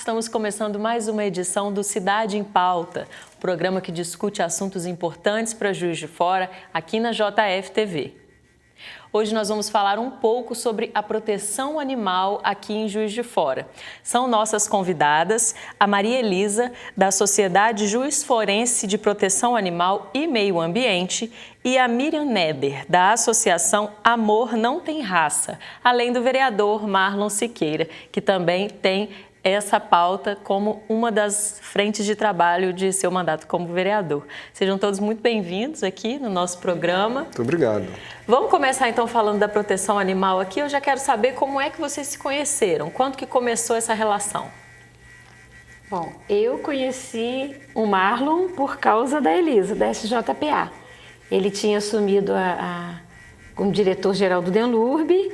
estamos começando mais uma edição do Cidade em Pauta, um programa que discute assuntos importantes para Juiz de Fora, aqui na JF-TV. Hoje nós vamos falar um pouco sobre a proteção animal aqui em Juiz de Fora. São nossas convidadas a Maria Elisa, da Sociedade Juiz Forense de Proteção Animal e Meio Ambiente, e a Miriam Neber, da Associação Amor Não Tem Raça, além do vereador Marlon Siqueira, que também tem essa pauta como uma das frentes de trabalho de seu mandato como vereador. Sejam todos muito bem-vindos aqui no nosso programa. Muito obrigado. Vamos começar então falando da proteção animal aqui. Eu já quero saber como é que vocês se conheceram, quando que começou essa relação? Bom, eu conheci o Marlon por causa da Elisa, da SJPA. Ele tinha assumido como diretor-geral do DENLURB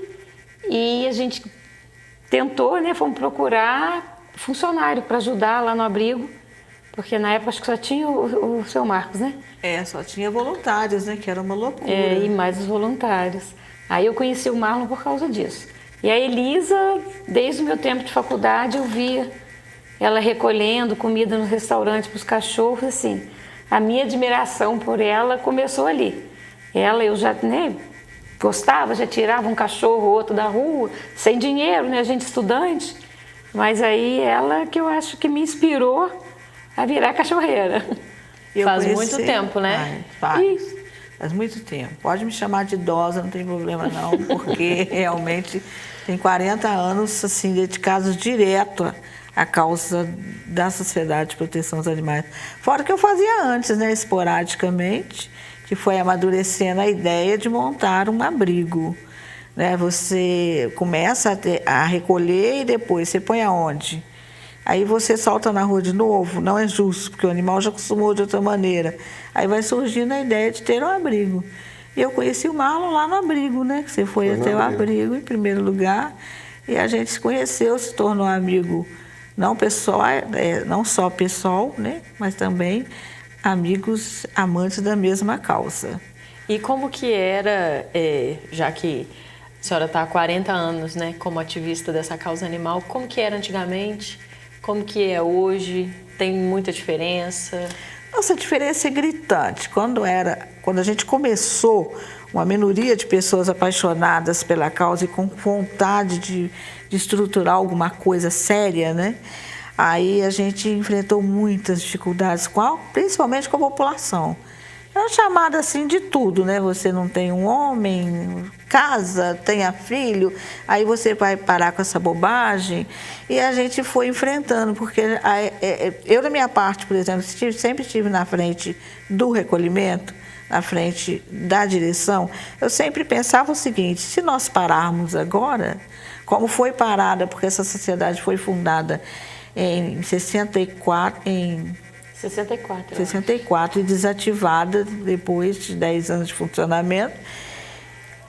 e a gente tentou, né, fomos procurar funcionário para ajudar lá no abrigo, porque na época acho que só tinha o seu Marcos, né? Só tinha voluntários, né, que era uma loucura. E mais os voluntários. Aí eu conheci o Marlon por causa disso. E a Elisa, desde o meu tempo de faculdade, eu via ela recolhendo comida no restaurante para os cachorros, assim. A minha admiração por ela começou ali. Eu já, né, gostava, já tirava um cachorro ou outro da rua, sem dinheiro, né, a gente estudante. Mas aí ela que eu acho que me inspirou a virar cachorreira. Faz muito tempo, né? Faz muito tempo. Pode me chamar de idosa, não tem problema não, porque realmente tem 40 anos assim, dedicados direto à causa da Sociedade de Proteção aos Animais. Fora o que eu fazia antes, né, esporadicamente, que foi amadurecendo a ideia de montar um abrigo. Né? Você começa a recolher e depois você põe aonde? Aí você solta na rua de novo, não é justo, porque o animal já acostumou de outra maneira. Aí vai surgindo a ideia de ter um abrigo. E eu conheci o Marlon lá no abrigo, né? Você foi até o abrigo em primeiro lugar, e a gente se conheceu, se tornou amigo, não só pessoal, né? Mas também amigos amantes da mesma causa. E como que era, já que a senhora está há 40 anos, né, como ativista dessa causa animal, como que era antigamente? Como que é hoje? Tem muita diferença? Nossa, a diferença é gritante. Quando a gente começou, uma minoria de pessoas apaixonadas pela causa e com vontade de estruturar alguma coisa séria, né? Aí a gente enfrentou muitas dificuldades, principalmente com a população. É chamada assim de tudo, né? Você não tem um homem, casa, tenha filho, aí você vai parar com essa bobagem. E a gente foi enfrentando, porque eu, da minha parte, por exemplo, sempre estive na frente do recolhimento, na frente da direção. Eu sempre pensava o seguinte: se nós pararmos agora, como foi parada, porque essa sociedade foi fundada em 64 e desativada depois de 10 anos de funcionamento.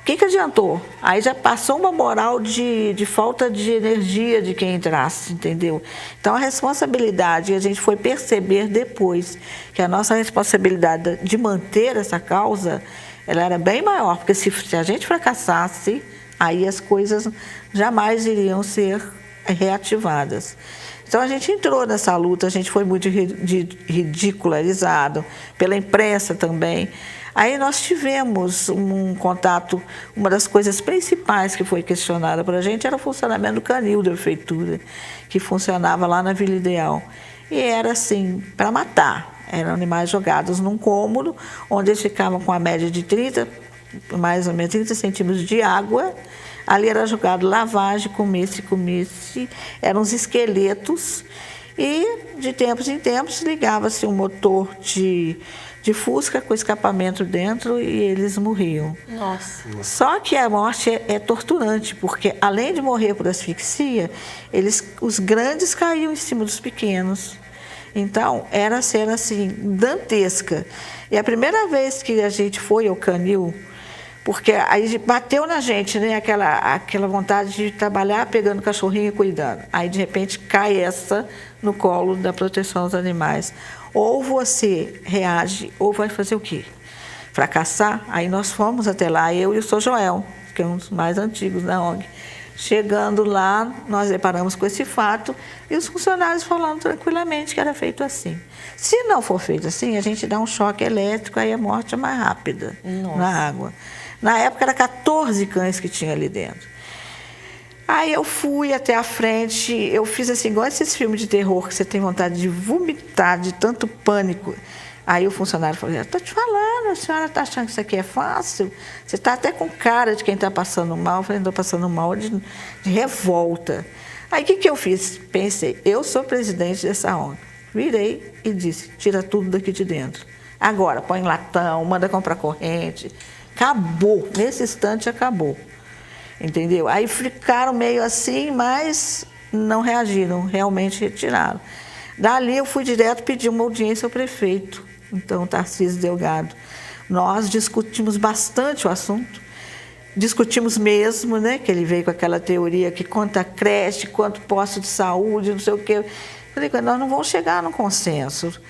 O que adiantou? Aí já passou uma moral de falta de energia de quem entrasse, entendeu? Então a responsabilidade, a gente foi perceber depois que a nossa responsabilidade de manter essa causa, ela era bem maior, porque se a gente fracassasse, aí as coisas jamais iriam ser reativadas. Então a gente entrou nessa luta, a gente foi muito ridicularizado pela imprensa também. Aí nós tivemos um contato, uma das coisas principais que foi questionada para a gente era o funcionamento do canil da prefeitura, que funcionava lá na Vila Ideal. E era assim, para matar. Eram animais jogados num cômodo, onde eles ficavam com a média de mais ou menos 30 centímetros de água. Ali era jogado lavagem, comesse, eram os esqueletos, e de tempos em tempos ligava-se um motor de Fusca com escapamento dentro e eles morriam. Nossa. Só que a morte é torturante, porque além de morrer por asfixia, os grandes caíam em cima dos pequenos. Então, era cena assim, dantesca. E a primeira vez que a gente foi ao canil, porque aí bateu na gente, né, aquela vontade de trabalhar pegando cachorrinho e cuidando. Aí, de repente, cai essa no colo da proteção aos animais. Ou você reage, ou vai fazer o quê? Fracassar? Aí nós fomos até lá, eu e o Sr. Joel, que é um dos mais antigos da ONG. Chegando lá, nós deparamos com esse fato e os funcionários falando tranquilamente que era feito assim. Se não for feito assim, a gente dá um choque elétrico, aí a morte é mais rápida na água. Na época, era 14 cães que tinha ali dentro. Aí eu fui até a frente, eu fiz assim, igual esses filmes de terror que você tem vontade de vomitar, de tanto pânico. Aí o funcionário falou, estou te falando, a senhora está achando que isso aqui é fácil? Você está até com cara de quem está passando mal. Eu falei, estou passando mal de revolta. Aí o que eu fiz? Pensei, eu sou presidente dessa ONG. Virei e disse, tira tudo daqui de dentro. Agora, põe latão, manda comprar corrente. Acabou, nesse instante acabou. Entendeu? Aí ficaram meio assim, mas não reagiram, realmente retiraram. Dali eu fui direto pedir uma audiência ao prefeito, então Tarcísio Delgado. Nós discutimos bastante o assunto, discutimos mesmo, né, que ele veio com aquela teoria que quanto a creche, quanto posto de saúde, não sei o quê. Falei, nós não vamos chegar num consenso,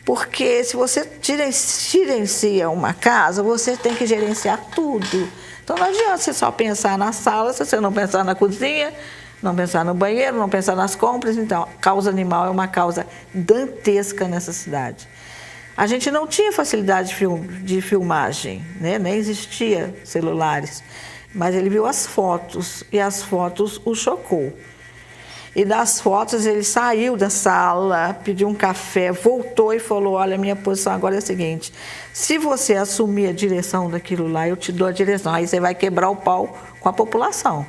porque se você gerencia uma casa, você tem que gerenciar tudo. Então não adianta você só pensar na sala, se você não pensar na cozinha, não pensar no banheiro, não pensar nas compras. Então, a causa animal é uma causa dantesca nessa cidade. A gente não tinha facilidade de filmagem, né? Nem existia celulares, mas ele viu as fotos e as fotos o chocou. E das fotos ele saiu da sala, pediu um café, voltou e falou, olha, minha posição agora é a seguinte, se você assumir a direção daquilo lá, eu te dou a direção, aí você vai quebrar o pau com a população,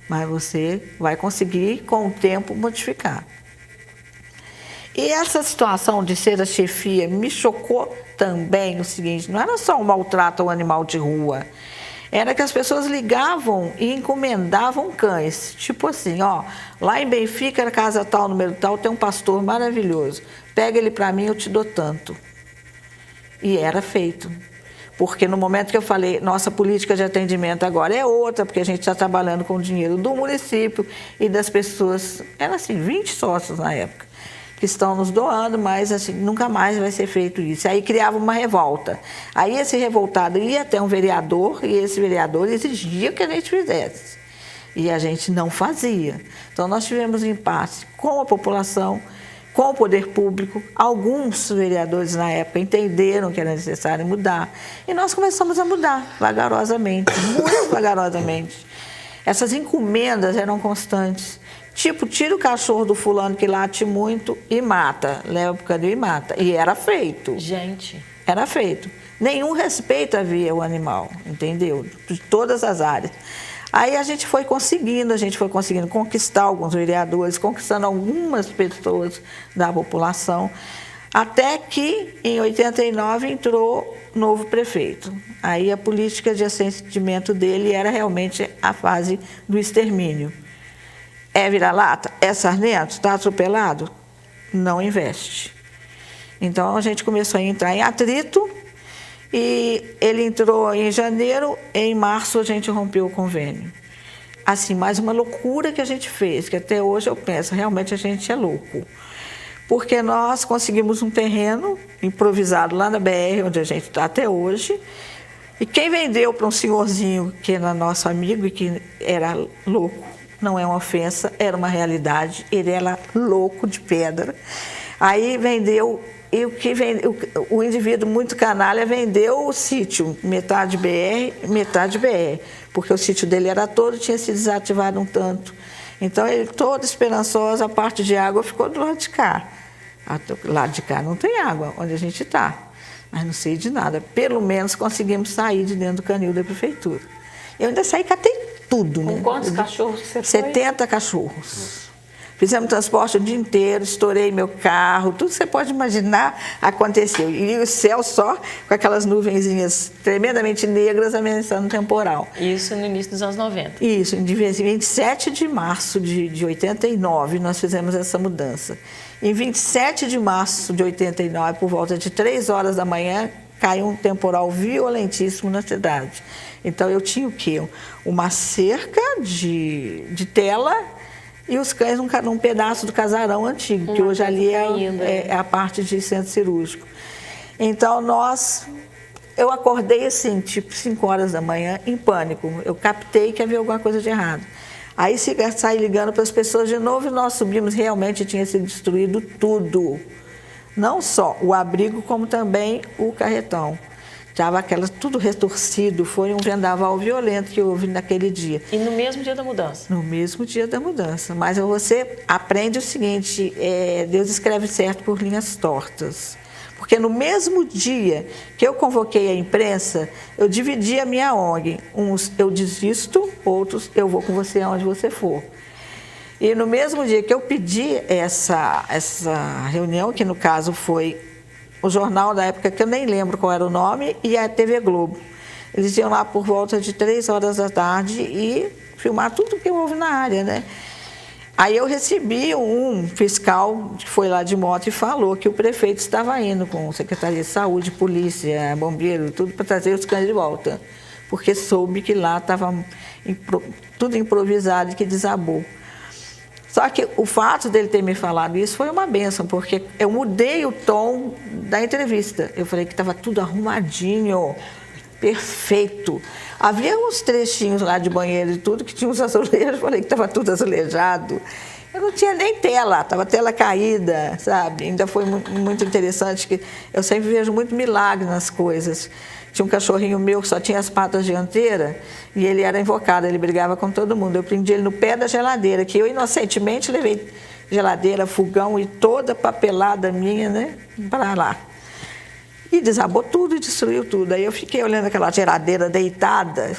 mas você vai conseguir, com o tempo, modificar. E essa situação de ser a chefia me chocou também no seguinte, não era só um maltrato ao animal de rua, era que as pessoas ligavam e encomendavam cães. Tipo assim, ó, lá em Benfica, na casa tal, número tal, tem um pastor maravilhoso. Pega ele para mim, eu te dou tanto. E era feito. Porque no momento que eu falei, nossa política de atendimento agora é outra, porque a gente está trabalhando com o dinheiro do município e das pessoas, era assim, 20 sócios na época, que estão nos doando, mas assim, nunca mais vai ser feito isso. Aí criava uma revolta. Aí esse revoltado ia até um vereador e esse vereador exigia que a gente fizesse. E a gente não fazia. Então nós tivemos impasse com a população, com o poder público. Alguns vereadores na época entenderam que era necessário mudar. E nós começamos a mudar, vagarosamente, muito vagarosamente. Essas encomendas eram constantes. Tipo, tira o cachorro do fulano que late muito e mata. Leva pro canil e mata. E era feito. Gente. Era feito. Nenhum respeito havia ao animal, entendeu? De todas as áreas. Aí a gente foi conseguindo conquistar alguns vereadores, conquistando algumas pessoas da população, até que, em 89, entrou novo prefeito. Aí a política de assentimento dele era realmente a fase do extermínio. É vira-lata? É sarnento? Está atropelado? Não investe. Então, a gente começou a entrar em atrito e ele entrou em janeiro, em março a gente rompeu o convênio. Assim, mais uma loucura que a gente fez, que até hoje eu penso, realmente a gente é louco. Porque nós conseguimos um terreno improvisado lá na BR, onde a gente está até hoje, e quem vendeu para um senhorzinho que era nosso amigo e que era louco, não é uma ofensa, era uma realidade, ele era louco de pedra. Aí vendeu, e o indivíduo muito canalha vendeu o sítio, metade BR, metade BR, porque o sítio dele era todo, tinha se desativado um tanto. Então, ele todo esperançoso, a parte de água ficou do lado de cá. Do lado de cá não tem água, onde a gente está, mas não sei de nada. Pelo menos conseguimos sair de dentro do canil da prefeitura. Eu ainda saí, catei tudo, né? Com quantos cachorros você foi? 70 cachorros. Fizemos transporte o dia inteiro, estourei meu carro, tudo que você pode imaginar aconteceu. E o céu só com aquelas nuvenzinhas tremendamente negras ameaçando o temporal. Isso no início dos anos 90. Isso, em 27 de março de 89 nós fizemos essa mudança. Em 27 de março de 89, por volta de 3 horas da manhã, caiu um temporal violentíssimo na cidade. Então, eu tinha o quê? Uma cerca de tela e os cães num pedaço do casarão antigo, que hoje ali é a parte de centro cirúrgico. Então, eu acordei assim, tipo 5 horas da manhã, em pânico. Eu captei que havia alguma coisa de errado. Aí saí ligando para as pessoas de novo e nós subimos, realmente tinha sido destruído tudo. Não só o abrigo, como também o carretão. Estava tudo retorcido, foi um vendaval violento que houve naquele dia. E no mesmo dia da mudança? No mesmo dia da mudança. Mas você aprende o seguinte, Deus escreve certo por linhas tortas. Porque no mesmo dia que eu convoquei a imprensa, eu dividi a minha ONG. Uns eu desisto, outros eu vou com você aonde você for. E no mesmo dia que eu pedi essa reunião, que no caso foi o jornal da época, que eu nem lembro qual era o nome, e a TV Globo. Eles iam lá por volta de 3 horas da tarde e filmar tudo que houve na área, né? Aí eu recebi um fiscal que foi lá de moto e falou que o prefeito estava indo com Secretaria de Saúde, Polícia, Bombeiro, tudo para trazer os cães de volta, porque soube que lá estava tudo improvisado e que desabou. Só que o fato dele ter me falado isso foi uma bênção, porque eu mudei o tom da entrevista. Eu falei que estava tudo arrumadinho, perfeito. Havia uns trechinhos lá de banheiro e tudo que tinha uns azulejos, eu falei que estava tudo azulejado. Eu não tinha nem tela, estava tela caída, sabe? Ainda foi muito interessante, que eu sempre vejo muito milagre nas coisas. Tinha um cachorrinho meu que só tinha as patas dianteiras e ele era invocado, ele brigava com todo mundo. Eu prendi ele no pé da geladeira, que eu inocentemente levei geladeira, fogão e toda a papelada minha, né, para lá. E desabou tudo e destruiu tudo. Aí eu fiquei olhando aquela geladeira deitada,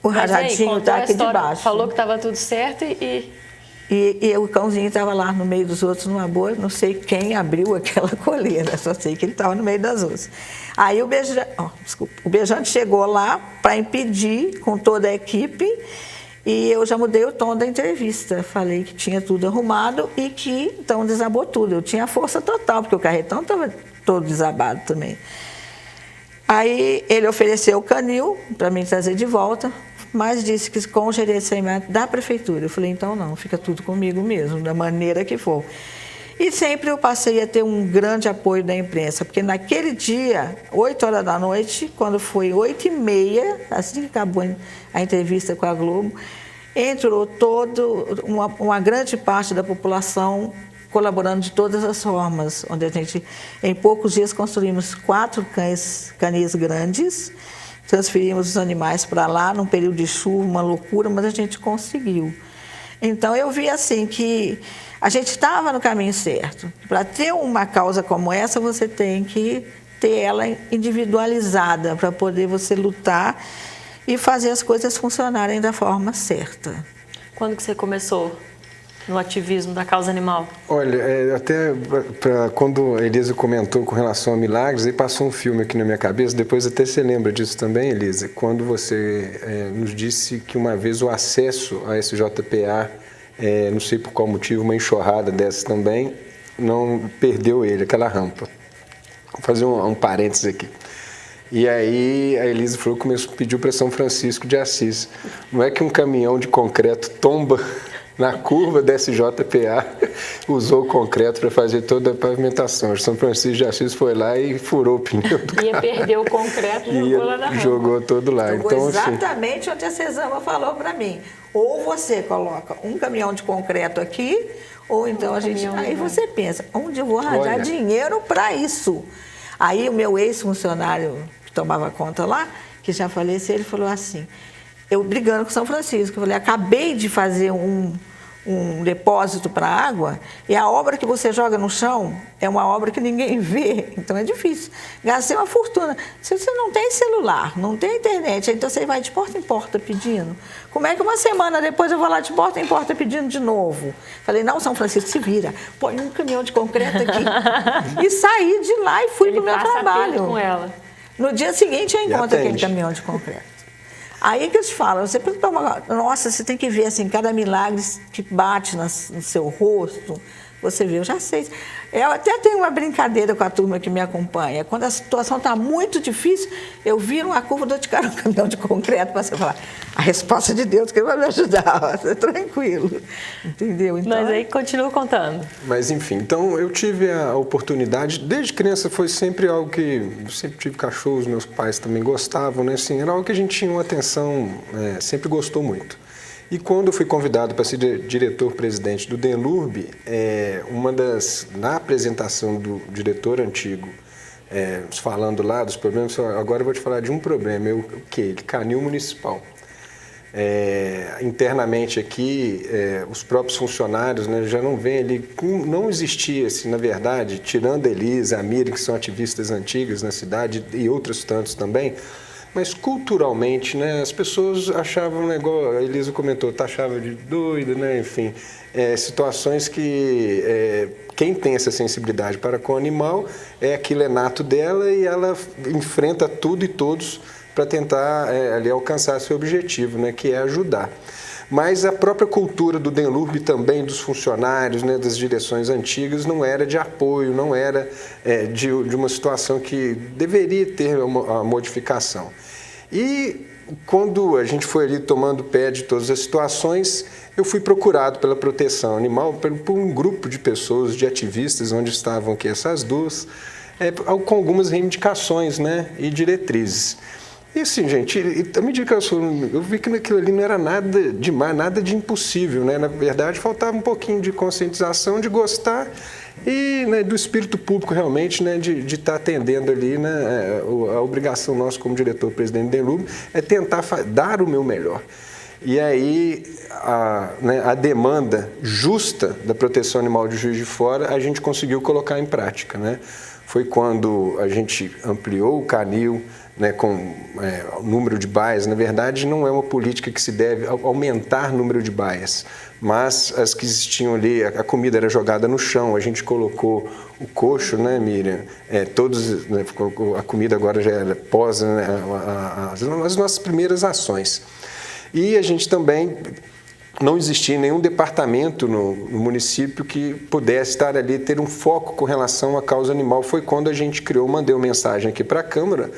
o rajadinho está aqui debaixo. Falou que estava tudo certo E o cãozinho estava lá no meio dos outros numa boa, não sei quem abriu aquela coleira, só sei que ele estava no meio das outras. Aí o beijante chegou lá para impedir com toda a equipe e eu já mudei o tom da entrevista. Falei que tinha tudo arrumado e que então desabou tudo. Eu tinha força total, porque o carretão estava todo desabado também. Aí ele ofereceu o canil para mim trazer de volta, mas disse que com o gerenciamento da prefeitura. Eu falei, então não, fica tudo comigo mesmo, da maneira que for. E sempre eu passei a ter um grande apoio da imprensa, porque naquele dia, 8 horas da noite, quando foi 8h30, assim que acabou a entrevista com a Globo, entrou uma grande parte da população colaborando de todas as formas, onde a gente, em poucos dias, construímos 4 canis grandes, transferimos os animais para lá num período de chuva, uma loucura, mas a gente conseguiu. Então eu vi assim que a gente estava no caminho certo. Para ter uma causa como essa, você tem que ter ela individualizada para poder você lutar e fazer as coisas funcionarem da forma certa. Quando que você começou no ativismo da causa animal? Olha, até quando a Elisa comentou com relação a milagres, aí passou um filme aqui na minha cabeça, depois até você lembra disso também, Elisa, quando você nos disse que uma vez o acesso a SJPA, não sei por qual motivo, uma enxurrada dessa também, não perdeu ele, aquela rampa. Vou fazer um parênteses aqui. E aí a Elisa falou que pediu para São Francisco de Assis. Não é que um caminhão de concreto tomba na curva da SJPA, usou o concreto para fazer toda a pavimentação. São Francisco de Assis foi lá e furou o pneu do carro. Ia perder o concreto e jogou lá na rampa. Jogou todo lá. Então, exatamente onde a Cesama falou para mim. Ou você coloca um caminhão de concreto aqui, ou então a gente... Aí você pensa, onde eu vou arranjar dinheiro para isso? Aí o meu ex-funcionário que tomava conta lá, que já faleceu, ele falou assim, eu brigando com São Francisco, eu falei, acabei de fazer um depósito para água e a obra que você joga no chão é uma obra que ninguém vê, então é difícil. Gastei uma fortuna. Se você não tem celular, não tem internet, então você vai de porta em porta pedindo. Como é que uma semana depois eu vou lá de porta em porta pedindo de novo? Falei, não, São Francisco, se vira, põe um caminhão de concreto aqui. E saí de lá e fui para o meu trabalho. Com ela. No dia seguinte eu encontro aquele caminhão de concreto. Aí que eu te falo, você pode tomar, nossa, você tem que ver assim, cada milagre que bate no seu rosto, você vê, eu já sei. Eu até tenho uma brincadeira com a turma que me acompanha. Quando a situação está muito difícil, eu viro uma curva, dou de cara um caminhão de concreto para você falar, a resposta de Deus que vai me ajudar, você tranquilo, entendeu? Então, mas aí continua contando. Mas enfim, então eu tive a oportunidade, desde criança foi sempre algo que, eu sempre tive cachorros, meus pais também gostavam, né? Assim, era algo que a gente tinha uma atenção, sempre gostou muito. E quando eu fui convidado para ser diretor-presidente do DENLURB, na apresentação do diretor antigo, falando lá dos problemas, agora eu vou te falar de um problema, canil municipal. Internamente aqui, os próprios funcionários, né, já não vêm ali, não existia, assim, na verdade, tirando a Elisa, a Miriam, que são ativistas antigas na cidade, e outros tantos também, mas culturalmente, né, as pessoas achavam, né, igual a Elisa comentou, taxava de doida, né, enfim, situações que quem tem essa sensibilidade para com o animal, aquilo é nato dela e ela enfrenta tudo e todos para tentar ali alcançar seu objetivo, né, que é ajudar. Mas a própria cultura do DENLURB também, dos funcionários, né, das direções antigas, não era de apoio, não era de uma situação que deveria ter uma modificação. E quando a gente foi ali tomando pé de todas as situações, eu fui procurado pela proteção animal, por um grupo de pessoas, de ativistas, onde estavam aqui essas duas, com algumas reivindicações, né, e diretrizes. E assim, gente, à medida que eu vi que aquilo ali não era nada demais, nada de impossível, né? Na verdade, faltava um pouquinho de conscientização, de gostar e, né, do espírito público realmente, né, de estar atendendo ali, né, a obrigação nossa como diretor-presidente do DENLURB é tentar dar o meu melhor. E aí, a demanda justa da proteção animal de Juiz de Fora, a gente conseguiu colocar em prática, né? Foi quando a gente ampliou o canil, né, com o número de baias. Na verdade, não é uma política que se deve aumentar o número de baias, mas as que existiam ali, a comida era jogada no chão, a gente colocou o coxo, né, Miriam? Né, a comida agora já era pós, né, as nossas primeiras ações. E a gente também não existia nenhum departamento no município que pudesse estar ali, ter um foco com relação à causa animal. Foi quando a gente mandei uma mensagem aqui para a Câmara,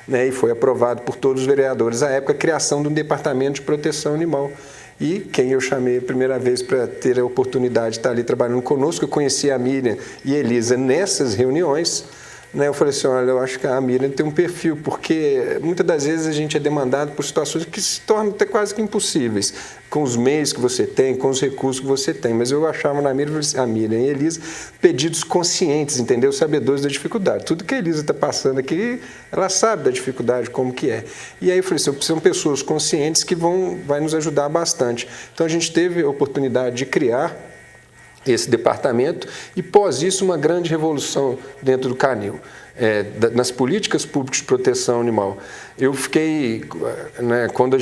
né, e foi aprovado por todos os vereadores à época a criação de um departamento de proteção animal. E quem eu chamei a primeira vez para ter a oportunidade de estar ali trabalhando conosco, eu conheci a Miriam e a Elisa nessas reuniões, né, eu falei assim, olha, eu acho que a Miriam tem um perfil, porque muitas das vezes a gente é demandado por situações que se tornam até quase que impossíveis, com os meios que você tem, com os recursos que você tem. Mas eu achava na Miriam e a Elisa pedidos conscientes, entendeu? Sabedores da dificuldade. Tudo que a Elisa está passando aqui, ela sabe da dificuldade, como que é. E aí eu falei assim, são pessoas conscientes que vai nos ajudar bastante. Então a gente teve a oportunidade de criar esse departamento e, pós isso, uma grande revolução dentro do canil, nas políticas públicas de proteção animal. Eu fiquei, né, quando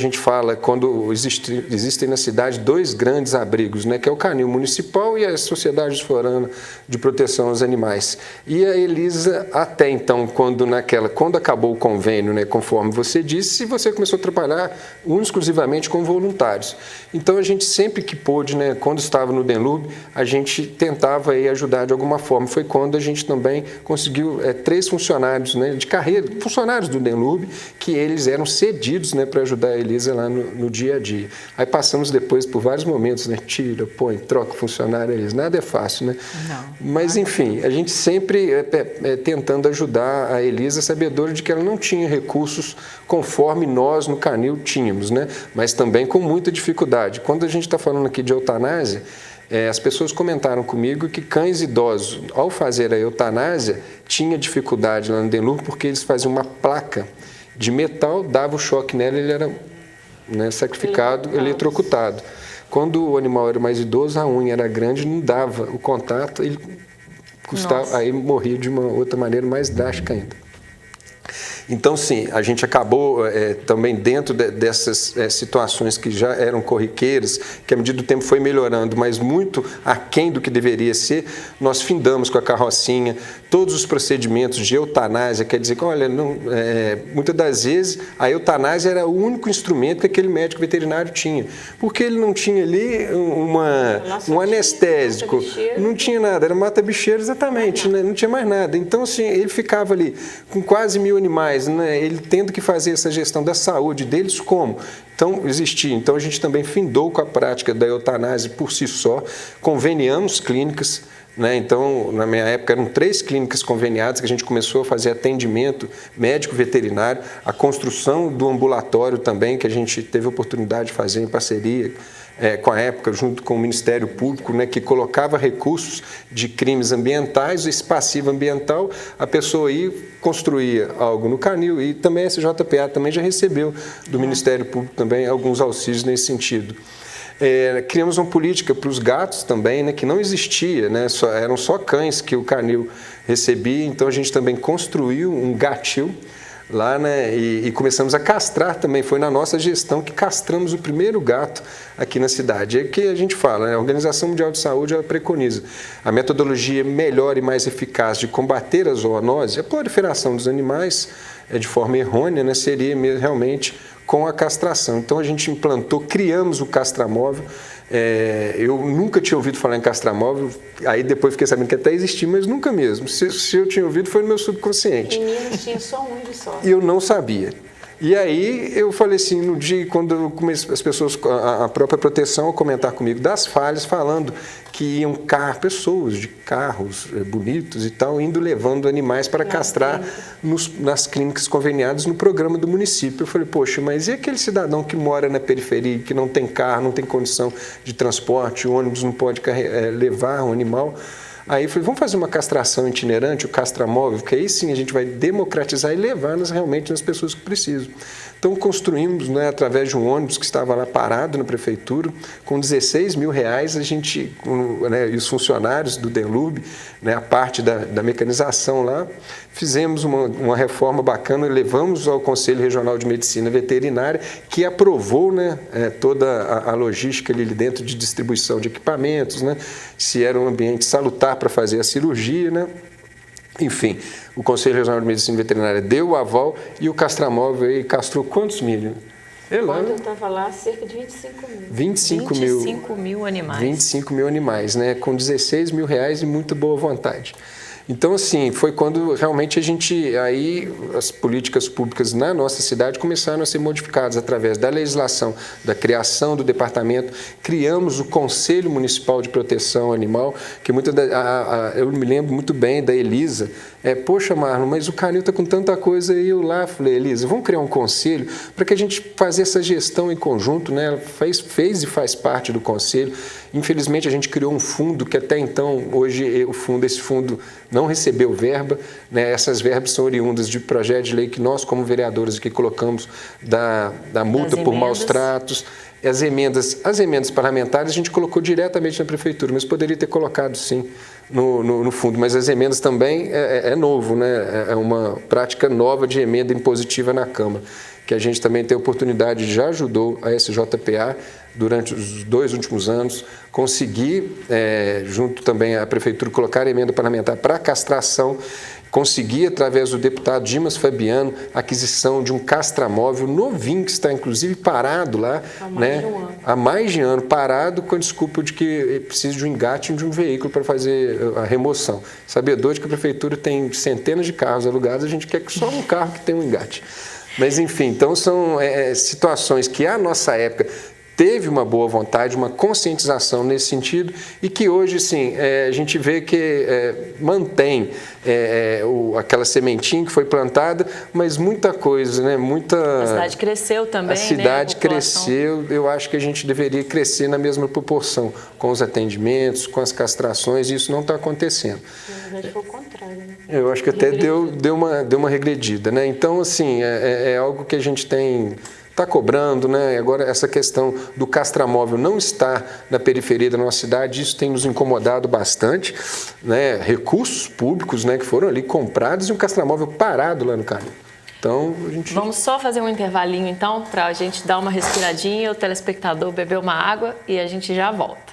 existem na cidade dois grandes abrigos, né, que é o canil municipal e a Sociedade Florana de Proteção aos Animais. E a Elisa, até então, quando acabou o convênio, né, conforme você disse, você começou a trabalhar exclusivamente com voluntários. Então, a gente sempre que pôde, né, quando estava no DENLURB, a gente tentava aí ajudar de alguma forma. Foi quando a gente também conseguiu 3 funcionários, né, de carreira, funcionários do DENLURB, que eles eram cedidos, né, para ajudar a Elisa lá no dia a dia. Aí passamos depois por vários momentos, né, tira, põe, troca funcionário, Elisa. Nada é fácil, né? Não. Mas, enfim, a gente sempre tentando ajudar a Elisa, sabedora de que ela não tinha recursos conforme nós no canil tínhamos, né? Mas também com muita dificuldade. Quando a gente está falando aqui de eutanásia, as pessoas comentaram comigo que cães idosos, ao fazer a eutanásia, tinha dificuldade lá no DENLURB porque eles faziam uma placa de metal, dava o choque nela e ele era, né, sacrificado, eletrocutado. Quando o animal era mais idoso, a unha era grande, não dava o contato, ele aí morria de uma outra maneira mais drástica ainda. Então, sim, a gente acabou também dentro dessas situações que já eram corriqueiras, que à medida do tempo foi melhorando, mas muito aquém do que deveria ser, nós findamos com a carrocinha todos os procedimentos de eutanásia, quer dizer que, olha, muitas das vezes a eutanásia era o único instrumento que aquele médico veterinário tinha, porque ele não tinha ali um anestésico, não tinha nada, era mata-bicheiro exatamente, né? Não tinha mais nada. Então, assim, ele ficava ali com quase 1000 animais, né? Ele tendo que fazer essa gestão da saúde deles como? Então, existia. Então, a gente também findou com a prática da eutanásia por si só, conveniamos clínicas, né? Então, na minha época, eram 3 clínicas conveniadas que a gente começou a fazer atendimento médico veterinário, a construção do ambulatório também, que a gente teve a oportunidade de fazer em parceria com a época, junto com o Ministério Público, né, que colocava recursos de crimes ambientais, esse passivo ambiental, a pessoa ia, construía algo no canil, e também a SJPA também já recebeu do Ministério Público também alguns auxílios nesse sentido. Criamos uma política para os gatos também, né, que não existia, né, eram só cães que o canil recebia, então a gente também construiu um gatil lá, né, e começamos a castrar também. Foi na nossa gestão que castramos o primeiro gato aqui na cidade. É que a gente fala, né, a Organização Mundial de Saúde ela preconiza a metodologia melhor e mais eficaz de combater a zoonose, a proliferação dos animais de forma errônea, né, seria realmente com a castração. Então a gente implantou, criamos o castramóvel. Eu nunca tinha ouvido falar em castramóvel, aí depois fiquei sabendo que até existia, mas nunca mesmo. Se eu tinha ouvido, foi no meu subconsciente. Em Minas tinha só um de só. E eu não sabia. E aí eu falei assim, no dia quando eu comecei, as pessoas, a própria proteção, a comentar comigo das falhas, falando que iam pessoas de carros bonitos e tal, indo levando animais para castrar nas clínicas conveniadas no programa do município. Eu falei, poxa, mas e aquele cidadão que mora na periferia, que não tem carro, não tem condição de transporte, o ônibus não pode levar um animal? Aí eu falei, vamos fazer uma castração itinerante, o castramóvel, porque aí sim a gente vai democratizar e levar realmente nas pessoas que precisam. Então construímos, né, através de um ônibus que estava lá parado na prefeitura, com R$16 mil, a gente, né, e os funcionários do Denlub, né, a parte da mecanização lá, fizemos uma reforma bacana, levamos ao Conselho Regional de Medicina Veterinária, que aprovou, né, toda a logística ali dentro de distribuição de equipamentos, né, se era um ambiente salutar para fazer a cirurgia, né. Enfim, o Conselho Regional de Medicina Veterinária deu o aval e o castramóvel aí castrou quantos milho? Quando eu estava lá, cerca de 25 mil. 25 mil animais. 25 mil animais, né? Com R$16 mil e muita boa vontade. Então, assim, foi quando realmente as políticas públicas na nossa cidade começaram a ser modificadas através da legislação, da criação do departamento, criamos o Conselho Municipal de Proteção Animal, que eu me lembro muito bem da Elisa, poxa, Marlon, mas o canil está com tanta coisa, e eu lá falei, Elisa, vamos criar um conselho para que a gente faça essa gestão em conjunto, né? Ela fez e faz parte do conselho. Infelizmente, a gente criou um fundo que até então, hoje, esse fundo não recebeu verba, né? Essas verbas são oriundas de projeto de lei que nós, como vereadores, aqui colocamos da multa por maus tratos. As emendas parlamentares a gente colocou diretamente na prefeitura, mas poderia ter colocado, sim, no fundo. Mas as emendas também é novo, né? É uma prática nova de emenda impositiva na Câmara, que a gente também tem a oportunidade, já ajudou a SJPA durante os 2 últimos anos, conseguir, junto também à Prefeitura, colocar a emenda parlamentar para a castração, conseguir, através do deputado Dimas Fabiano, a aquisição de um castramóvel novinho, que está inclusive parado lá, há mais de um ano, parado com a desculpa de que precisa de um engate de um veículo para fazer a remoção. Sabedor de que a Prefeitura tem centenas de carros alugados, a gente quer que só um carro que tenha um engate. Mas, enfim, então são situações que a nossa época teve uma boa vontade, uma conscientização nesse sentido, e que hoje, sim, a gente vê que mantém aquela sementinha que foi plantada, mas muita coisa, né? A cidade cresceu também, a cidade cresceu, eu acho que a gente deveria crescer na mesma proporção, com os atendimentos, com as castrações, e isso não está acontecendo. Na verdade, foi o contrário, né? Eu acho que até deu uma regredida, né? Então, assim, é algo que a gente está cobrando, né? Agora, essa questão do castramóvel não estar na periferia da nossa cidade, isso tem nos incomodado bastante, né? Recursos públicos, né, que foram ali comprados e um castramóvel parado lá no canil. Então, Vamos só fazer um intervalinho, então, para a gente dar uma respiradinha, o telespectador beber uma água e a gente já volta.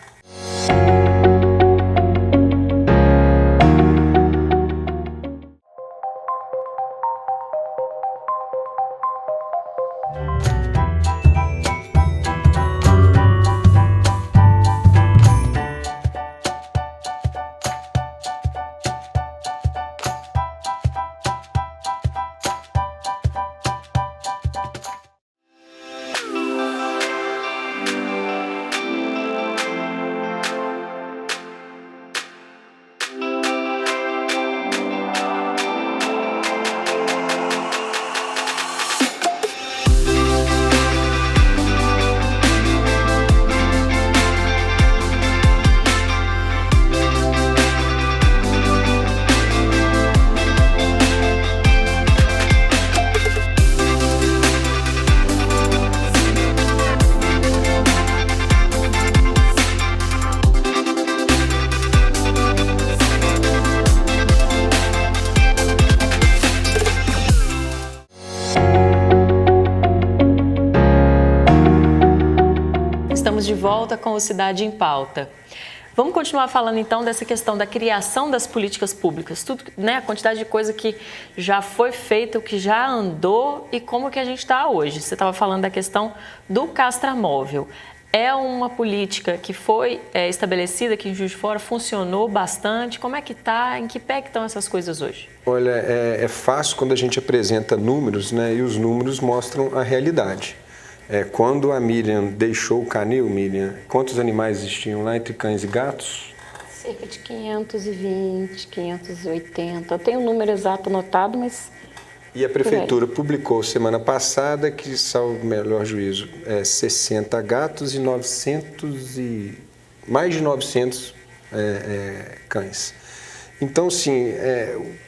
Estamos de volta com o Cidade em Pauta. Vamos continuar falando então dessa questão da criação das políticas públicas, tudo, né, a quantidade de coisa que já foi feita, o que já andou e como que a gente está hoje. Você estava falando da questão do castramóvel. É uma política que foi estabelecida aqui em Juiz de Fora, funcionou bastante. Como é que está? Em que pé que estão essas coisas hoje? Olha, é fácil quando a gente apresenta números, né, e os números mostram a realidade. Quando a Miriam deixou o canil, Miriam, quantos animais existiam lá entre cães e gatos? Cerca de 520, 580. Eu tenho o número exato anotado, mas... E a prefeitura publicou semana passada que, salvo o melhor juízo, 60 gatos e mais de 900 cães. Então, sim,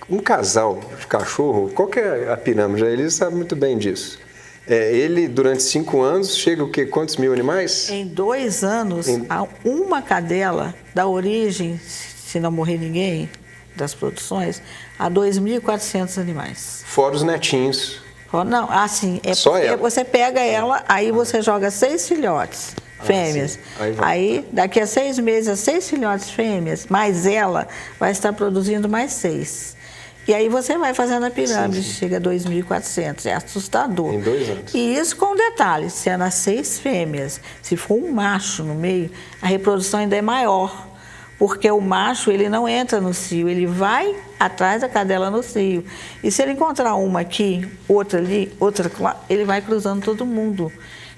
um casal de cachorro, qual que é a pirâmide? Eles sabem muito bem disso. Ele, durante 5 anos, chega o quê? Quantos mil animais? Em 2 anos, uma cadela da origem, se não morrer ninguém, das produções, a 2.400 animais. Fora os netinhos. Não, assim, só ela. Você pega ela, aí você joga 6 filhotes fêmeas. Aí, daqui a 6 meses, as 6 filhotes fêmeas, mais ela, vai estar produzindo mais 6. E aí você vai fazendo a pirâmide, chega a 2.400, é assustador. Em 2 anos. E isso com detalhe, se é nas 6 fêmeas, se for um macho no meio, a reprodução ainda é maior, porque o macho ele não entra no cio, ele vai atrás da cadela no cio. E se ele encontrar uma aqui, outra ali, outra lá, ele vai cruzando todo mundo.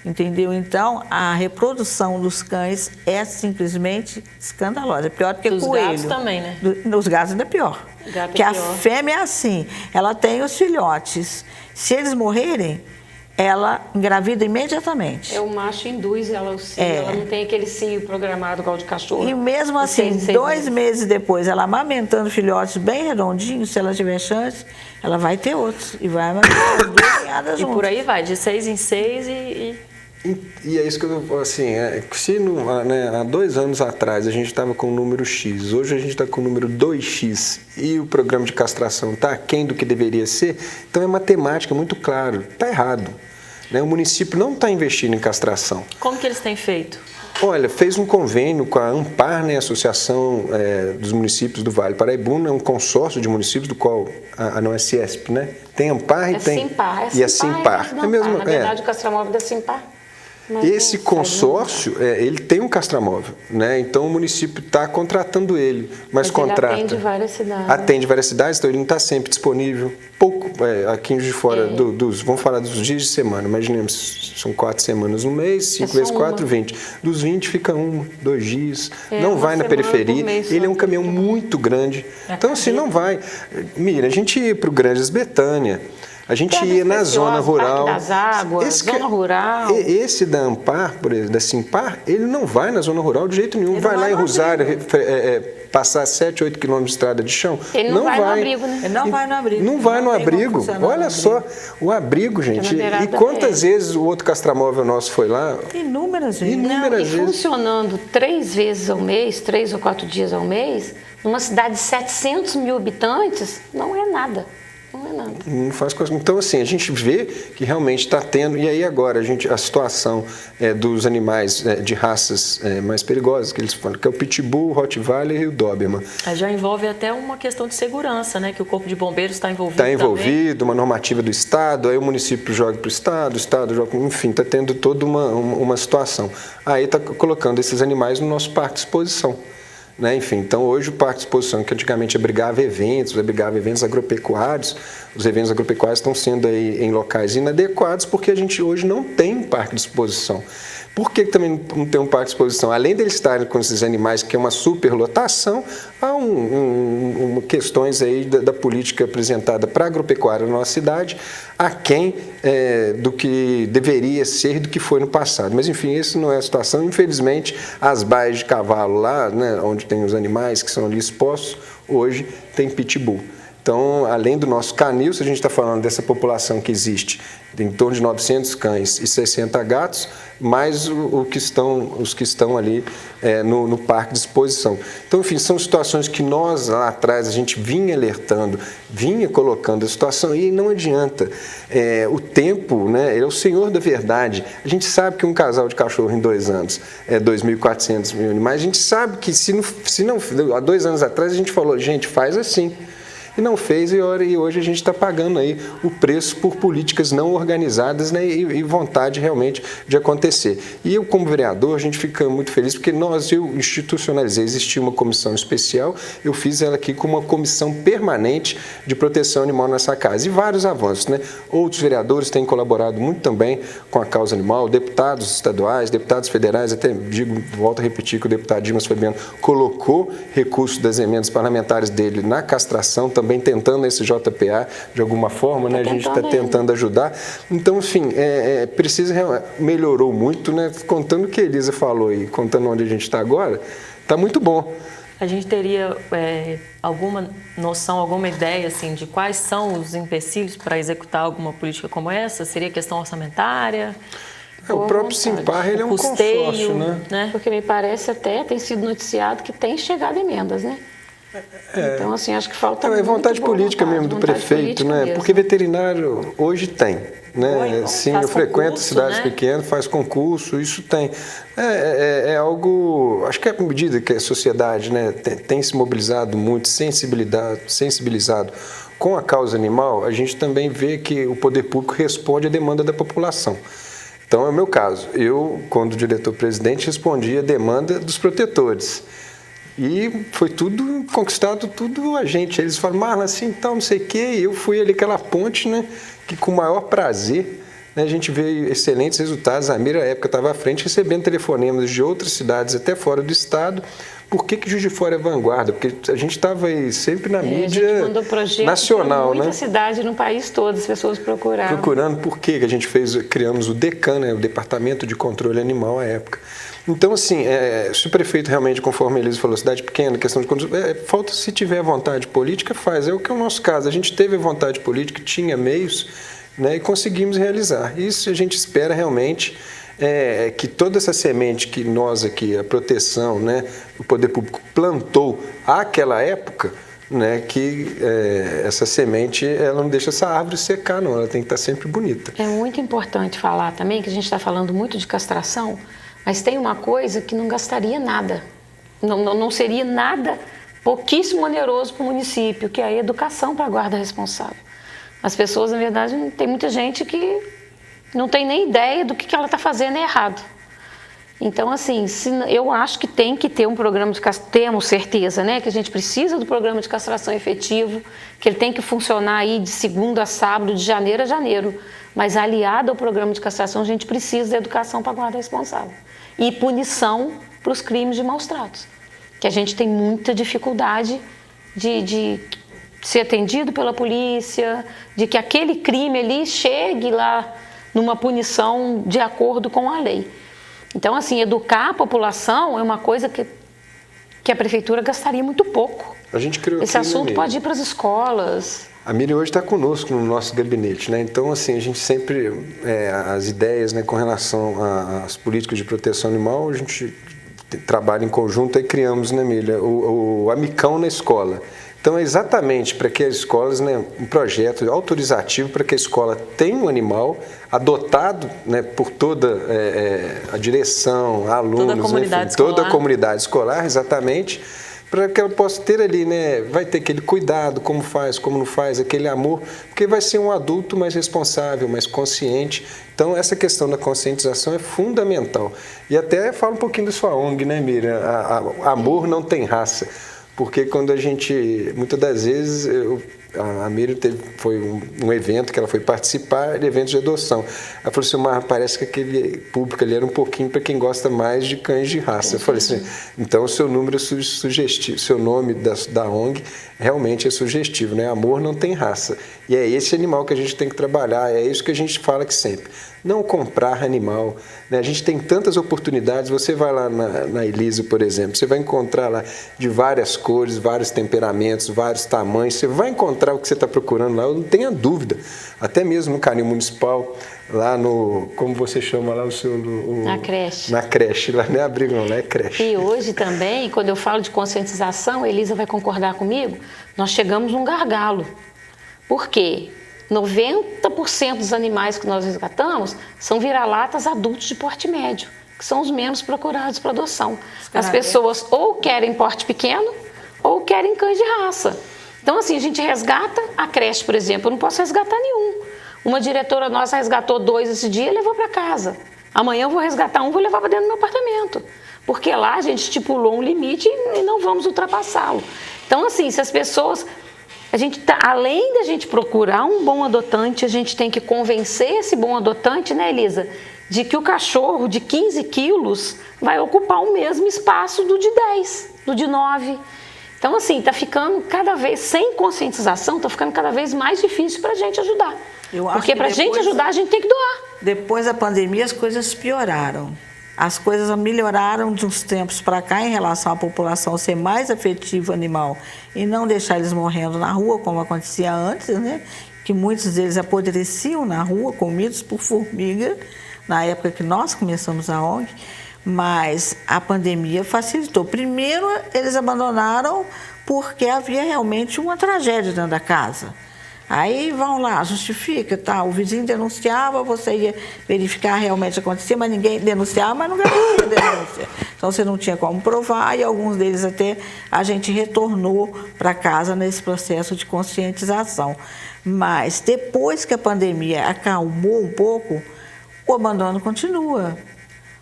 Entendeu? Então, a reprodução dos cães é simplesmente escandalosa. É pior do que dos coelho. Dos gatos também, né? Dos gatos ainda é pior. Porque a fêmea é assim, ela tem os filhotes. Se eles morrerem, ela engravida imediatamente. O macho induz ela ao cio, ela não tem aquele cio programado igual de cachorro. E mesmo assim, 2 meses depois, ela amamentando filhotes bem redondinhos, se ela tiver chance, ela vai ter outros. E vai amamentar as 2 criadas juntas. E por aí vai, de 6 em 6 E é isso que eu falo assim, se há 2 anos atrás a gente estava com o número X, hoje a gente está com o número 2X e o programa de castração está aquém do que deveria ser, então é matemática muito claro, está errado. Né? O município não está investindo em castração. Como que eles têm feito? Olha, fez um convênio com a ANPAR, né, Associação dos Municípios do Vale Paraibuna, é um consórcio de municípios do qual não é CIESP, né? Tem ANPAR e tem... Simpar, e a Simpar. Na verdade, o castramóvel da Simpar. Esse consórcio, ele tem um castramóvel, né? Então o município está contratando ele, mas contrata. Ele atende várias cidades. Atende várias cidades, então ele não está sempre disponível. Pouco, aqui em Juiz de Fora, vamos falar dos dias de semana, imaginemos, são 4 semanas no mês, 5 vezes 4, 20. Dos 20 fica 1, 2 dias, não vai na periferia, ele é um caminhão muito grande. Então assim, não vai. Mira, a gente ia para o Grandes Betânia, a gente ia na zona rural. Parque das Águas, zona rural. Esse da ANPAR, por exemplo, da Simpar, ele não vai na zona rural de jeito nenhum. Ele vai lá em Rosário, passar 7, 8 quilômetros de estrada de chão. Ele não vai no abrigo, né? Ele não vai no abrigo. Não vai no abrigo. Olha só, o abrigo, gente. E quantas vezes o outro castramóvel nosso foi lá? Inúmeras vezes. E funcionando 3 vezes ao mês, 3 ou 4 dias ao mês, numa cidade de 700 mil habitantes, não é nada. Não é nada. Não faz coisa. Então, assim, a gente vê que realmente está tendo. E aí, agora, a situação dos animais de raças mais perigosas, que eles falam, que é o Pitbull, o Rottweiler e o Doberman. Já envolve até uma questão de segurança, né? Que o Corpo de Bombeiros está envolvido. Está envolvido, uma normativa do Estado, aí o município joga para o Estado joga. Enfim, está tendo toda uma situação. Aí está colocando esses animais no nosso parque de exposição. Né? Enfim, então hoje o Parque de Exposição, que antigamente abrigava eventos agropecuários, os eventos agropecuários estão sendo aí em locais inadequados porque a gente hoje não tem parque de exposição. Por que também não tem um parque de exposição? Além deles estarem com esses animais, que é uma superlotação, há questões aí da política apresentada para a agropecuária na nossa cidade, aquém do que deveria ser, do que foi no passado. Mas, enfim, essa não é a situação. Infelizmente, as baias de cavalo lá, né, onde tem os animais que são ali expostos, hoje tem pitbull. Então, além do nosso canil, se a gente está falando dessa população que existe, em torno de 900 cães e 60 gatos, mais os que estão ali no parque de exposição. Então, enfim, são situações que nós lá atrás a gente vinha alertando, vinha colocando a situação e não adianta. O tempo, né, ele é o senhor da verdade. A gente sabe que um casal de cachorro em 2 anos é 2.400 mil animais. A gente sabe que se não, há 2 anos atrás a gente falou, gente, faz assim. E não fez, e hoje a gente está pagando aí o preço por políticas não organizadas, né, e vontade realmente de acontecer. E eu, como vereador, a gente fica muito feliz porque eu institucionalizei, existia uma comissão especial, eu fiz ela aqui com uma comissão permanente de proteção animal nessa casa. E vários avanços, né? Outros vereadores têm colaborado muito também com a causa animal, deputados estaduais, deputados federais, até volto a repetir que o deputado Dimas Fabiano colocou recursos das emendas parlamentares dele na castração, também tentando esse JPA de alguma forma, né? A gente está tentando ajudar. Então, enfim, melhorou muito, né? Contando o que a Elisa falou e contando onde a gente está agora, está muito bom. A gente teria alguma noção, alguma ideia assim, de quais são os empecilhos para executar alguma política como essa? Seria questão orçamentária? O próprio Simpar, ele é um consórcio, né? Porque me parece até, tem sido noticiado que tem chegado emendas, né? Então, assim, acho que falta muito vontade política mesmo do prefeito, né? Porque veterinário hoje tem, né? Sim, eu frequento cidades pequenas, faz concurso, isso tem. É algo, acho que à medida que a sociedade, né, tem se mobilizado muito, sensibilizado com a causa animal, a gente também vê que o poder público responde à demanda da população. Então, é o meu caso. Eu, quando diretor-presidente, respondi à demanda dos protetores. E foi tudo conquistado, tudo a gente. Eles falaram, Marla, assim, tal, não sei o quê. E eu fui ali aquela ponte, né, que com o maior prazer, né, a gente veio excelentes resultados. A Mira, à época, estava à frente, recebendo telefonemas de outras cidades, até fora do estado. Por que Juiz de Fora é vanguarda? Porque a gente estava aí sempre na mídia a gente mandou projeto nacional, muita cidade no país todo, as pessoas procuraram. Procurando por quê? Que a gente criamos o DECAN, né, o Departamento de Controle Animal à época. Então, assim, se o prefeito realmente, conforme a Elisa falou, cidade pequena, questão de falta, se tiver vontade política, faz. É o que é o nosso caso. A gente teve vontade política, tinha meios, né, e conseguimos realizar. Isso a gente espera realmente que toda essa semente que nós aqui, a proteção, né, o poder público plantou àquela época, né, que essa semente ela não deixa essa árvore secar, não. Ela tem que estar sempre bonita. É muito importante falar também que a gente está falando muito de castração, mas tem uma coisa que não gastaria nada, não seria nada, pouquíssimo oneroso para o município, que é a educação para a guarda responsável. As pessoas, na verdade, tem muita gente que não tem nem ideia do que ela está fazendo errado. Então, assim, eu acho que tem que ter um programa de castração, temos certeza, né, que a gente precisa do programa de castração efetivo, que ele tem que funcionar aí de segunda a sábado, de janeiro a janeiro, mas aliado ao programa de castração, a gente precisa da educação para a guarda responsável e punição para os crimes de maus tratos, que a gente tem muita dificuldade de ser atendido pela polícia, de que aquele crime ali chegue lá numa punição de acordo com a lei. Então, assim, educar a população é uma coisa que a prefeitura gastaria muito pouco. A gente criou esse assunto pode ir para as escolas. A Miriam hoje está conosco no nosso gabinete, né? Então, assim, a gente sempre, as ideias, né, com relação às políticas de proteção animal, a gente trabalha em conjunto e criamos, né, Miriam, o Amicão na escola. Então, é exatamente para que as escolas, né, um projeto autorizativo para que a escola tenha um animal adotado, né, por toda a direção, alunos, toda a comunidade escolar, exatamente, para que ela possa ter ali, né, vai ter aquele cuidado, como faz, como não faz, aquele amor, porque vai ser um adulto mais responsável, mais consciente. Então, essa questão da conscientização é fundamental. E até fala um pouquinho da sua ONG, né, Miriam? Amor não tem raça. Porque quando a gente, muitas das vezes, a Miriam foi um evento que ela foi participar de eventos de adoção. Ela falou assim, mas parece que aquele público ali era um pouquinho para quem gosta mais de cães de raça. Eu falei assim, então o seu número é sugestivo, seu nome da ONG realmente é sugestivo, né? Amor não tem raça. E é esse animal que a gente tem que trabalhar, é isso que a gente fala que sempre. Não comprar animal, né? A gente tem tantas oportunidades, você vai lá na Elisa, por exemplo, você vai encontrar lá de várias cores, vários temperamentos, vários tamanhos, você vai encontrar encontrar o que você está procurando lá, eu não tenho dúvida. Até mesmo no Canil Municipal, lá no, como você chama lá o seu... Na creche. Na creche, lá não é abrigo não, lá é creche. E hoje também, quando eu falo de conscientização, a Elisa vai concordar comigo, nós chegamos num gargalo. Por quê? 90% dos animais que nós resgatamos são vira-latas adultos de porte médio, que são os menos procurados para adoção. As pessoas ou querem porte pequeno ou querem cães de raça. Então, assim, a gente resgata a creche, por exemplo, eu não posso resgatar nenhum. Uma diretora nossa resgatou 2 esse dia e levou para casa. Amanhã eu vou resgatar um, vou levar para dentro do meu apartamento. Porque lá a gente estipulou um limite e não vamos ultrapassá-lo. Então, assim, se as pessoas... além da gente procurar um bom adotante, a gente tem que convencer esse bom adotante, né, Elisa, de que o cachorro de 15 quilos vai ocupar o mesmo espaço do de 10, do de 9. Então, assim, está ficando cada vez, sem conscientização, está ficando cada vez mais difícil para a gente ajudar. Porque para a gente ajudar, a gente tem que doar. Depois da pandemia, as coisas pioraram. As coisas melhoraram de uns tempos para cá em relação à população ser mais afetiva animal e não deixar eles morrendo na rua, como acontecia antes, né? Que muitos deles apodreciam na rua, comidos por formiga, na época que nós começamos a ONG, mas a pandemia facilitou. Primeiro, eles abandonaram porque havia realmente uma tragédia dentro da casa. Aí vão lá, justifica, tá? O vizinho denunciava, você ia verificar realmente acontecer, mas ninguém denunciava, mas não garantia denúncia. Então você não tinha como provar e alguns deles até a gente retornou para casa nesse processo de conscientização. Mas depois que a pandemia acalmou um pouco, o abandono continua.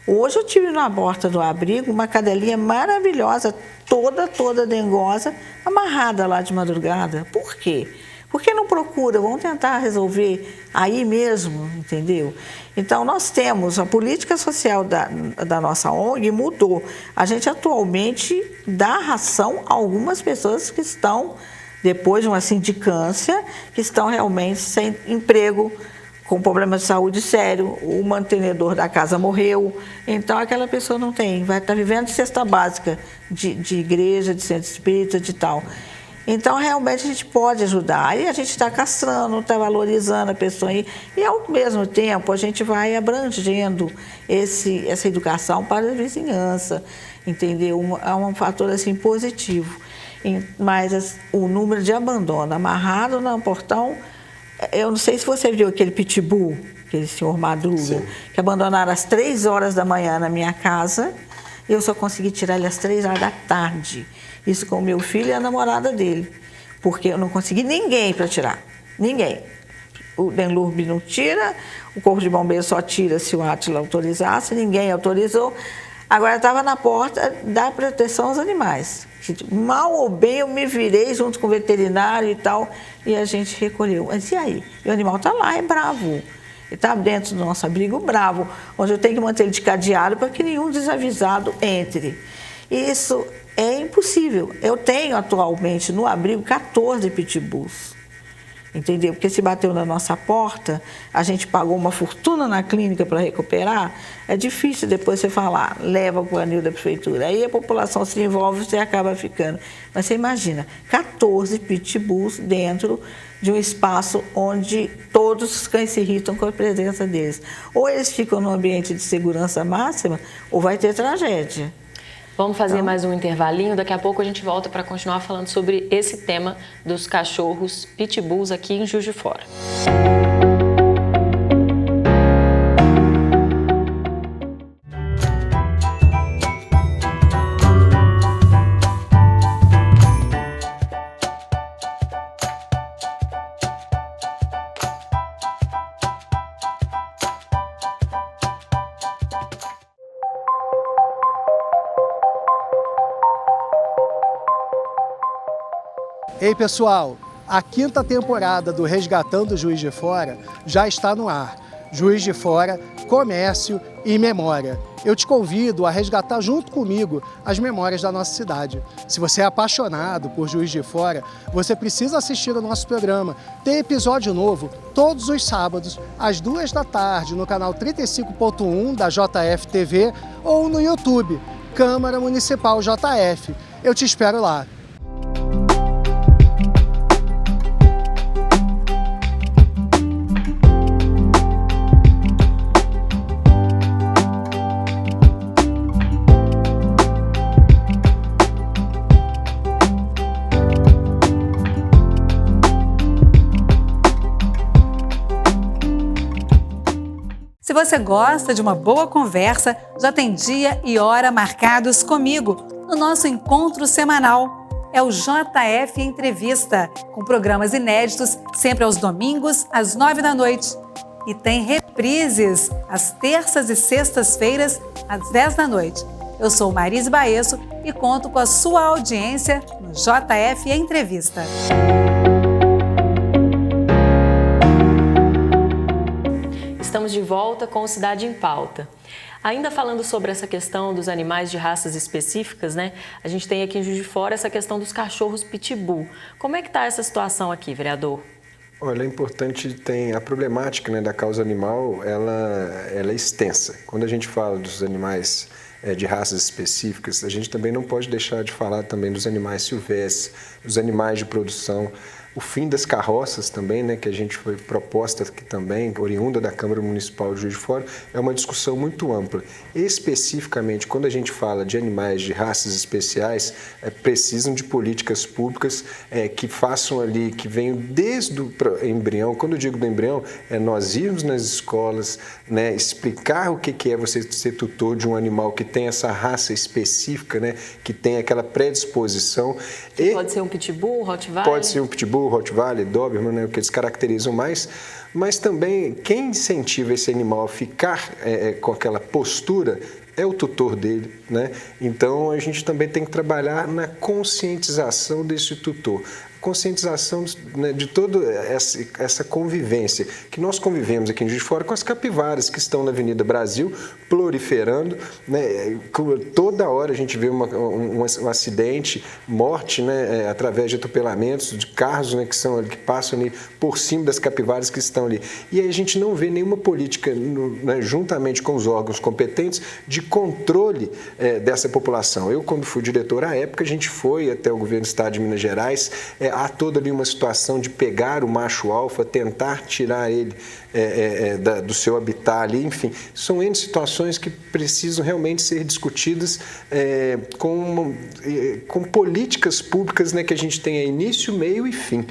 Hoje eu tive na porta do abrigo uma cadelinha maravilhosa, toda dengosa, amarrada lá de madrugada. Por quê? Por que não procura? Vamos tentar resolver aí mesmo, entendeu? Então, nós temos a política social da nossa ONG mudou. A gente atualmente dá ração a algumas pessoas que estão, depois de uma sindicância, que estão realmente sem emprego, com problema de saúde sério, o mantenedor da casa morreu, então aquela pessoa não tem, vai estar vivendo de cesta básica de igreja, de centro espírita, de tal. Então, realmente, a gente pode ajudar. E a gente está castrando, está valorizando a pessoa. E ao mesmo tempo, a gente vai abrangendo essa educação para a vizinhança, entendeu? É um fator, assim, positivo. Mas o número de abandono amarrado no portão... Eu não sei se você viu aquele pitbull, aquele senhor Madruga, sim, que abandonaram às 3 horas da manhã na minha casa. Eu só consegui tirar ele às 3 horas da tarde. Isso com o meu filho e a namorada dele. Porque eu não consegui ninguém para tirar. Ninguém. O Denlurb não tira, o Corpo de Bombeiros só tira se o Átila autorizasse, ninguém autorizou. Agora estava na porta da proteção aos animais. Mal ou bem eu me virei junto com o veterinário e tal, e a gente recolheu. Mas e aí? E o animal está lá, é bravo. Ele está dentro do nosso abrigo, bravo, onde eu tenho que manter ele de cadeado para que nenhum desavisado entre. Isso é impossível. Eu tenho atualmente no abrigo 14 pitbulls. Entendeu? Porque se bateu na nossa porta, a gente pagou uma fortuna na clínica para recuperar, é difícil depois você falar, leva para o anil da prefeitura. Aí a população se envolve e você acaba ficando. Mas você imagina, 14 pitbulls dentro de um espaço onde todos os cães se irritam com a presença deles. Ou eles ficam num ambiente de segurança máxima, ou vai ter tragédia. Vamos fazer mais um intervalinho, daqui a pouco a gente volta para continuar falando sobre esse tema dos cachorros pitbulls aqui em Juiz de Fora. Ei pessoal, a 5ª temporada do Resgatando Juiz de Fora já está no ar. Juiz de Fora, comércio e memória. Eu te convido a resgatar junto comigo as memórias da nossa cidade. Se você é apaixonado por Juiz de Fora, você precisa assistir ao nosso programa. Tem episódio novo todos os sábados, às 2 da tarde, no canal 35.1 da JF TV ou no YouTube, Câmara Municipal JF. Eu te espero lá. você gosta de uma boa conversa, já tem dia e hora marcados comigo no nosso encontro semanal. É o JF Entrevista, com programas inéditos sempre aos domingos, às 9 da noite. E tem reprises às terças e sextas-feiras, às 10 da noite. Eu sou Marise Baesso e conto com a sua audiência no JF Entrevista. Estamos de volta com o Cidade em Pauta. Ainda falando sobre essa questão dos animais de raças específicas, né? A gente tem aqui em Juiz de Fora essa questão dos cachorros pitbull. Como é que está essa situação aqui, vereador? Olha, é importante, a problemática, né, da causa animal, ela é extensa. Quando a gente fala dos animais de raças específicas, a gente também não pode deixar de falar também dos animais silvestres, dos animais de produção, o fim das carroças também, né, que a gente foi proposta aqui também, oriunda da Câmara Municipal de Juiz de Fora, é uma discussão muito ampla. Especificamente, quando a gente fala de animais de raças especiais, precisam de políticas públicas que façam ali, que venham desde o embrião. Quando eu digo do embrião, é nós irmos nas escolas, né, explicar o que é você ser tutor de um animal que tem essa raça específica, né, que tem aquela predisposição. Pode ser um pitbull, Rottweiler? Pode ser um pitbull, Rottweiler, Doberman, né, o que eles caracterizam mais, mas também quem incentiva esse animal a ficar com aquela postura é o tutor dele, né? Então a gente também tem que trabalhar na conscientização desse tutor. Conscientização, né, de toda essa convivência, que nós convivemos aqui em Juiz de Fora com as capivaras que estão na Avenida Brasil, proliferando, né, toda hora a gente vê um acidente, morte, né, através de atropelamentos de carros, né, que passam ali por cima das capivaras que estão ali. E aí a gente não vê nenhuma política, né, juntamente com os órgãos competentes, de controle dessa população. Eu, quando fui diretor à época, a gente foi até o governo do Estado de Minas Gerais. Há toda ali uma situação de pegar o macho alfa, tentar tirar ele do seu habitat ali, enfim. São N situações que precisam realmente ser discutidas com políticas públicas, né, que a gente tenha início, meio e fim.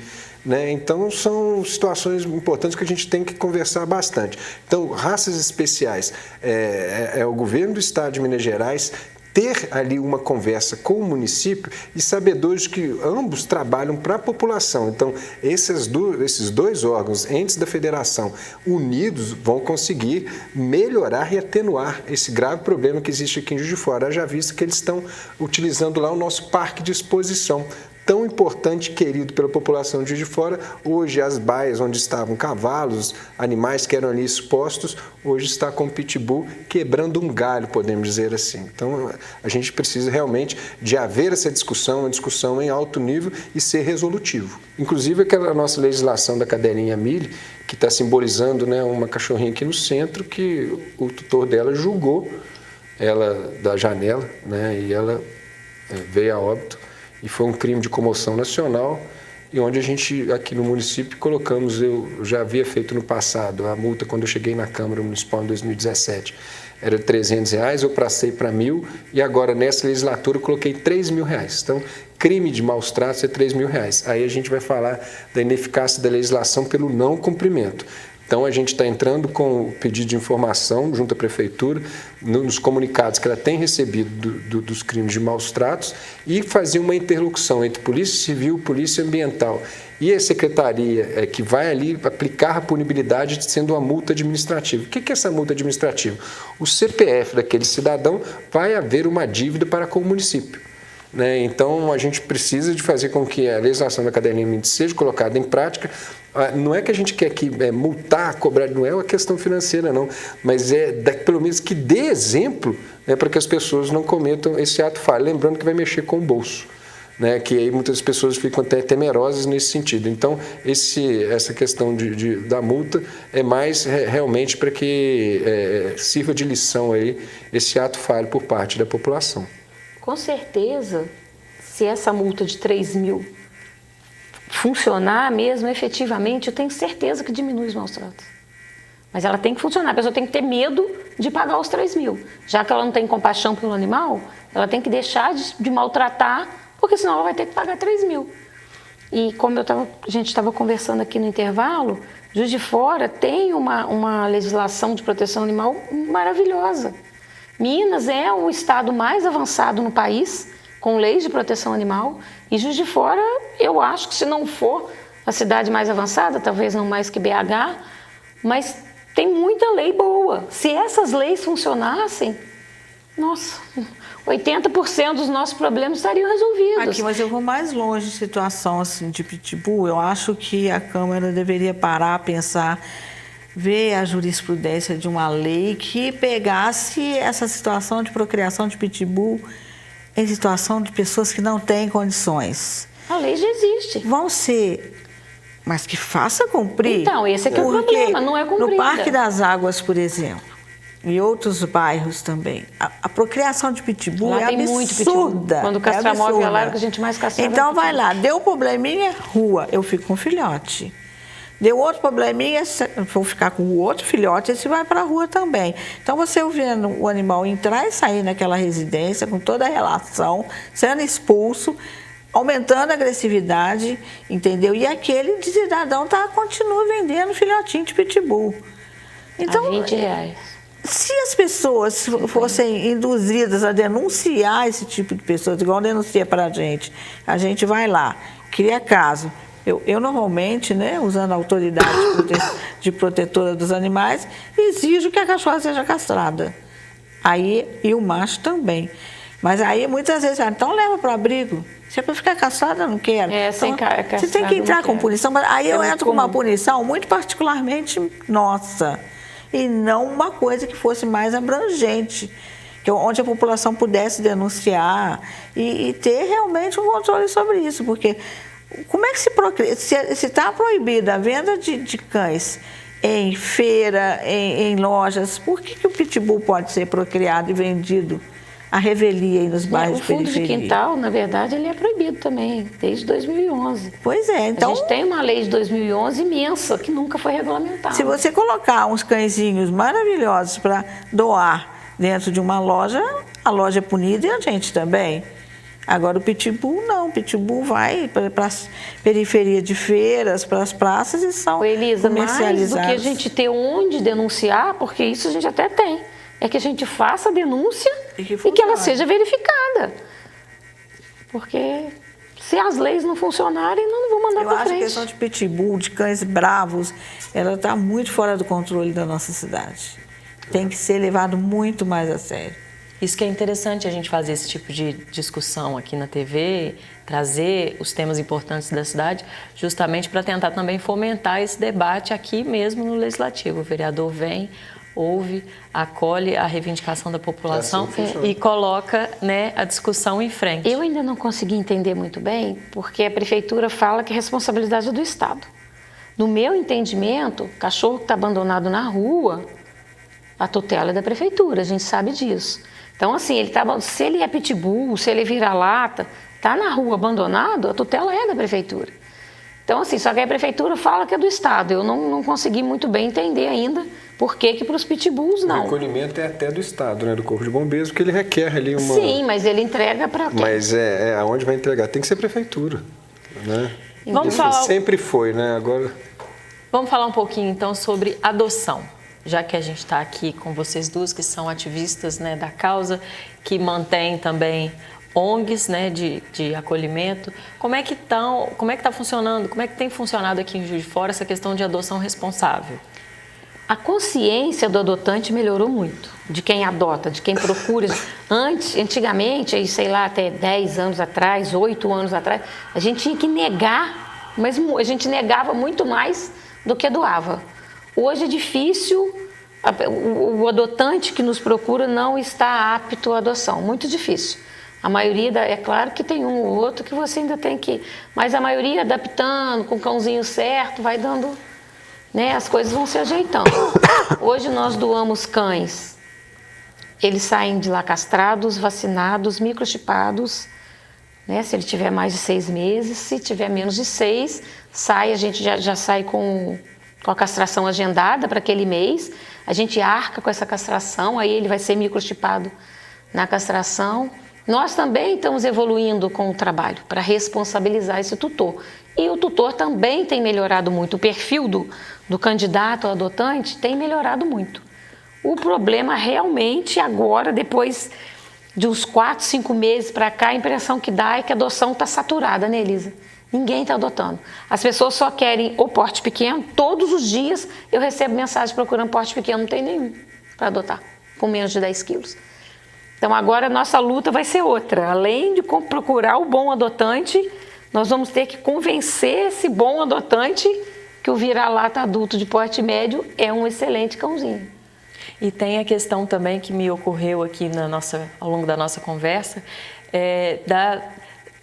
Né? Então, são situações importantes que a gente tem que conversar bastante. Então, raças especiais, é o governo do Estado de Minas Gerais ter ali uma conversa com o município e sabedores que ambos trabalham para a população. Então, esses dois órgãos, entes da federação, unidos, vão conseguir melhorar e atenuar esse grave problema que existe aqui em Juiz de Fora, já visto que eles estão utilizando lá o nosso parque de exposição, tão importante e querido pela população de Juiz de Fora. Hoje as baias onde estavam cavalos, animais que eram ali expostos, hoje está com o pitbull quebrando um galho, podemos dizer assim. Então a gente precisa realmente de haver essa discussão, uma discussão em alto nível e ser resolutivo. Inclusive aquela nossa legislação da cadelinha Millie, que está simbolizando, né, uma cachorrinha aqui no centro, que o tutor dela julgou ela da janela, né, e ela veio a óbito. E foi um crime de comoção nacional, e onde a gente, aqui no município, colocamos, eu já havia feito no passado, a multa quando eu cheguei na Câmara Municipal em 2017, era de R$300, eu passei para R$1.000, e agora nessa legislatura eu coloquei R$3.000. Então, crime de maus tratos é R$3.000. Aí a gente vai falar da ineficácia da legislação pelo não cumprimento. Então, a gente está entrando com o pedido de informação junto à Prefeitura, nos comunicados que ela tem recebido dos crimes de maus tratos, e fazer uma interlocução entre Polícia Civil, Polícia Ambiental e a Secretaria que vai ali aplicar a punibilidade sendo uma multa administrativa. O que é essa multa administrativa? O CPF daquele cidadão vai haver uma dívida para com o município. Né? Então, a gente precisa de fazer com que a legislação da cadelinha Millie seja colocada em prática. Não é que a gente quer multar, cobrar, não é uma questão financeira, não, mas pelo menos que dê exemplo, né, para que as pessoas não cometam esse ato falho. Lembrando que vai mexer com o bolso, né, que aí muitas pessoas ficam até temerosas nesse sentido. Então, essa questão da multa é mais realmente para que sirva de lição aí esse ato falho por parte da população. Com certeza, se essa multa de R$3.000 funcionar mesmo efetivamente, eu tenho certeza que diminui os maus tratos. Mas ela tem que funcionar, a pessoa tem que ter medo de pagar os R$3.000. Já que ela não tem compaixão pelo animal, ela tem que deixar de maltratar, porque senão ela vai ter que pagar R$3.000. E como a gente estava conversando aqui no intervalo, Juiz de Fora tem uma legislação de proteção animal maravilhosa. Minas é o estado mais avançado no país, com leis de proteção animal. E Juiz de Fora, eu acho que se não for a cidade mais avançada, talvez não mais que BH, mas tem muita lei boa. Se essas leis funcionassem, nossa, 80% dos nossos problemas estariam resolvidos. Aqui, mas eu vou mais longe de situação assim, de pitbull. Eu acho que a Câmara deveria parar, pensar, ver a jurisprudência de uma lei que pegasse essa situação de procriação de pitbull em situação de pessoas que não têm condições. A lei já existe. Vão ser, mas que faça cumprir. Então, esse é que é o problema, não é cumprida. No Parque das Águas, por exemplo, e outros bairros também, a procriação de pitbull lá é tem absurda. Muito pitbull. Quando o castramóvel é lá, que a gente mais castrava. Então vai lá, deu probleminha, rua, eu fico com o filhote. Deu outro probleminha, vou ficar com o outro filhote, esse vai para a rua também. Então você vendo o animal entrar e sair naquela residência, com toda a relação, sendo expulso, aumentando a agressividade, entendeu? E aquele cidadão continua vendendo filhotinho de pitbull. Então, a R$20. Se as pessoas fossem induzidas a denunciar esse tipo de pessoas, igual denuncia para a gente vai lá, cria caso. Eu normalmente, né, usando a autoridade de protetora dos animais, exijo que a cachorra seja castrada. Aí, e o macho também. Mas aí, muitas vezes, então leva para o abrigo. Se é para ficar castrada, eu não quero. Então, você tem que entrar com punição. Mas aí eu entro com uma punição muito particularmente nossa. E não uma coisa que fosse mais abrangente. Onde a população pudesse denunciar e ter realmente um controle sobre isso. Porque como é que se procria? Se está proibida a venda de cães em feira, em lojas, por que o pitbull pode ser procriado e vendido à revelia aí nos bairros de periferia? O fundo de quintal, na verdade, ele é proibido também, desde 2011. Pois é, então... A gente tem uma lei de 2011 imensa, que nunca foi regulamentada. Se você colocar uns cãezinhos maravilhosos para doar dentro de uma loja, a loja é punida e a gente também. Agora o pitbull não, o pitbull vai para as periferias de feiras, para as praças e são comercializados. Mais do que a gente ter onde denunciar, porque isso a gente até tem, é que a gente faça a denúncia e que ela seja verificada. Porque se as leis não funcionarem, não vão mandar para frente. Eu acho que a questão de pitbull, de cães bravos, ela está muito fora do controle da nossa cidade. Tem que ser levado muito mais a sério. Isso que é interessante a gente fazer esse tipo de discussão aqui na TV, trazer os temas importantes da cidade, justamente para tentar também fomentar esse debate aqui mesmo no Legislativo. O vereador vem, ouve, acolhe a reivindicação da população e coloca, né, a discussão em frente. Eu ainda não consegui entender muito bem, porque a Prefeitura fala que é responsabilidade é do Estado. No meu entendimento, cachorro que está abandonado na rua, a tutela é da Prefeitura, a gente sabe disso. Então, assim, se ele é pitbull, se ele vira-lata, está na rua abandonado, a tutela é da Prefeitura. Então, assim, só que a Prefeitura fala que é do Estado. Eu não consegui muito bem entender ainda por que para os pitbulls não. O recolhimento é até do Estado, né, do Corpo de Bombeiros, porque ele requer ali uma... Sim, mas ele entrega para quem? Mas aonde vai entregar? Tem que ser Prefeitura, né? Vamos falar... Sempre foi, né? Agora... Vamos falar um pouquinho, então, sobre adoção. Já que a gente está aqui com vocês duas, que são ativistas, né, da causa, que mantêm também ONGs, né, de acolhimento, como é que está funcionando, como é que tem funcionado aqui em Juiz de Fora essa questão de adoção responsável? A consciência do adotante melhorou muito, de quem adota, de quem procura. Antigamente, sei lá, até 10 anos atrás, 8 anos atrás, a gente tinha que negar, mas a gente negava muito mais do que doava. Hoje é difícil, o adotante que nos procura não está apto à adoção, muito difícil. A maioria, é claro que tem um ou outro que você ainda tem que... Mas a maioria adaptando, com o cãozinho certo, vai dando... Né, as coisas vão se ajeitando. Hoje nós doamos cães. Eles saem de lá castrados, vacinados, microchipados. Né, se ele tiver mais de 6 meses, se tiver menos de 6, a gente já sai com a castração agendada para aquele mês, a gente arca com essa castração, aí ele vai ser microchipado na castração. Nós também estamos evoluindo com o trabalho para responsabilizar esse tutor. E o tutor também tem melhorado muito. O perfil do do candidato ao adotante tem melhorado muito. O problema realmente agora, depois de uns 4, 5 meses para cá, a impressão que dá é que a adoção está saturada, né, Elisa? Ninguém está adotando. As pessoas só querem o porte pequeno. Todos os dias eu recebo mensagem procurando porte pequeno, não tem nenhum para adotar, com menos de 10 quilos. Então agora a nossa luta vai ser outra. Além de procurar o bom adotante, nós vamos ter que convencer esse bom adotante que o vira-lata adulto de porte médio é um excelente cãozinho. E tem a questão também que me ocorreu aqui ao longo da nossa conversa,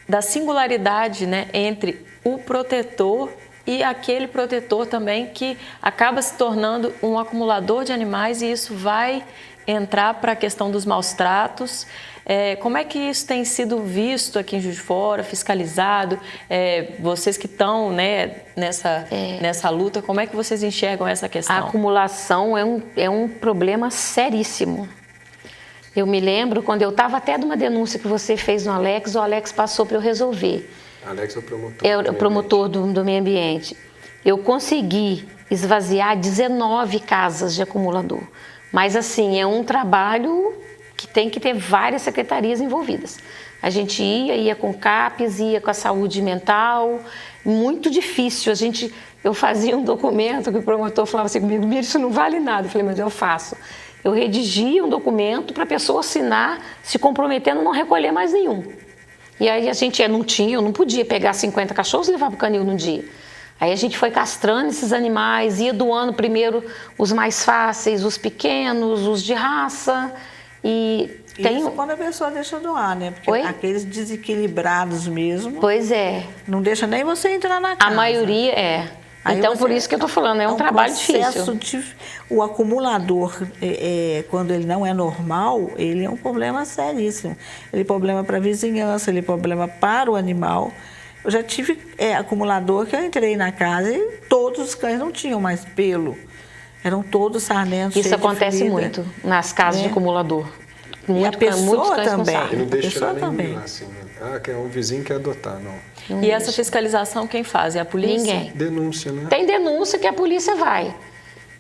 da singularidade, né, entre o protetor e aquele protetor também que acaba se tornando um acumulador de animais, e isso vai entrar para a questão dos maus tratos. Como é que isso tem sido visto aqui em Juiz de Fora, fiscalizado? Vocês que estão, né, nessa luta, como é que vocês enxergam essa questão? A acumulação é um problema seríssimo. Eu me lembro quando eu estava até de uma denúncia que você fez no Alex, o Alex passou para eu resolver. Alex é o promotor. É o promotor do meio ambiente. Eu consegui esvaziar 19 casas de acumulador. Mas assim, é um trabalho que tem que ter várias secretarias envolvidas. A gente ia com o CAPES, ia com a saúde mental, muito difícil. Eu fazia um documento que o promotor falava assim comigo, Miriam, isso não vale nada. Eu falei, mas eu faço. Eu redigia um documento para a pessoa assinar, se comprometendo a não recolher mais nenhum. E aí eu não podia pegar 50 cachorros e levar para o canil num dia. Aí a gente foi castrando esses animais, ia doando primeiro os mais fáceis, os pequenos, os de raça. Isso quando a pessoa deixa doar, né? Porque aqueles desequilibrados mesmo. Pois é. Não deixa nem você entrar na casa. A maioria Então, por isso que eu estou falando, é um trabalho difícil. O acumulador, quando ele não é normal, ele é um problema seríssimo. Ele é problema para a vizinhança, ele é problema para o animal. Eu já tive acumulador que eu entrei na casa e todos os cães não tinham mais pelo. Eram todos sarmentos. Isso acontece muito nas casas de acumulador. E a pessoa também. E não deixa nem assim, que é um vizinho que quer adotar, não. E essa fiscalização quem faz? É a polícia? Ninguém. Denúncia, né? Tem denúncia que a polícia vai.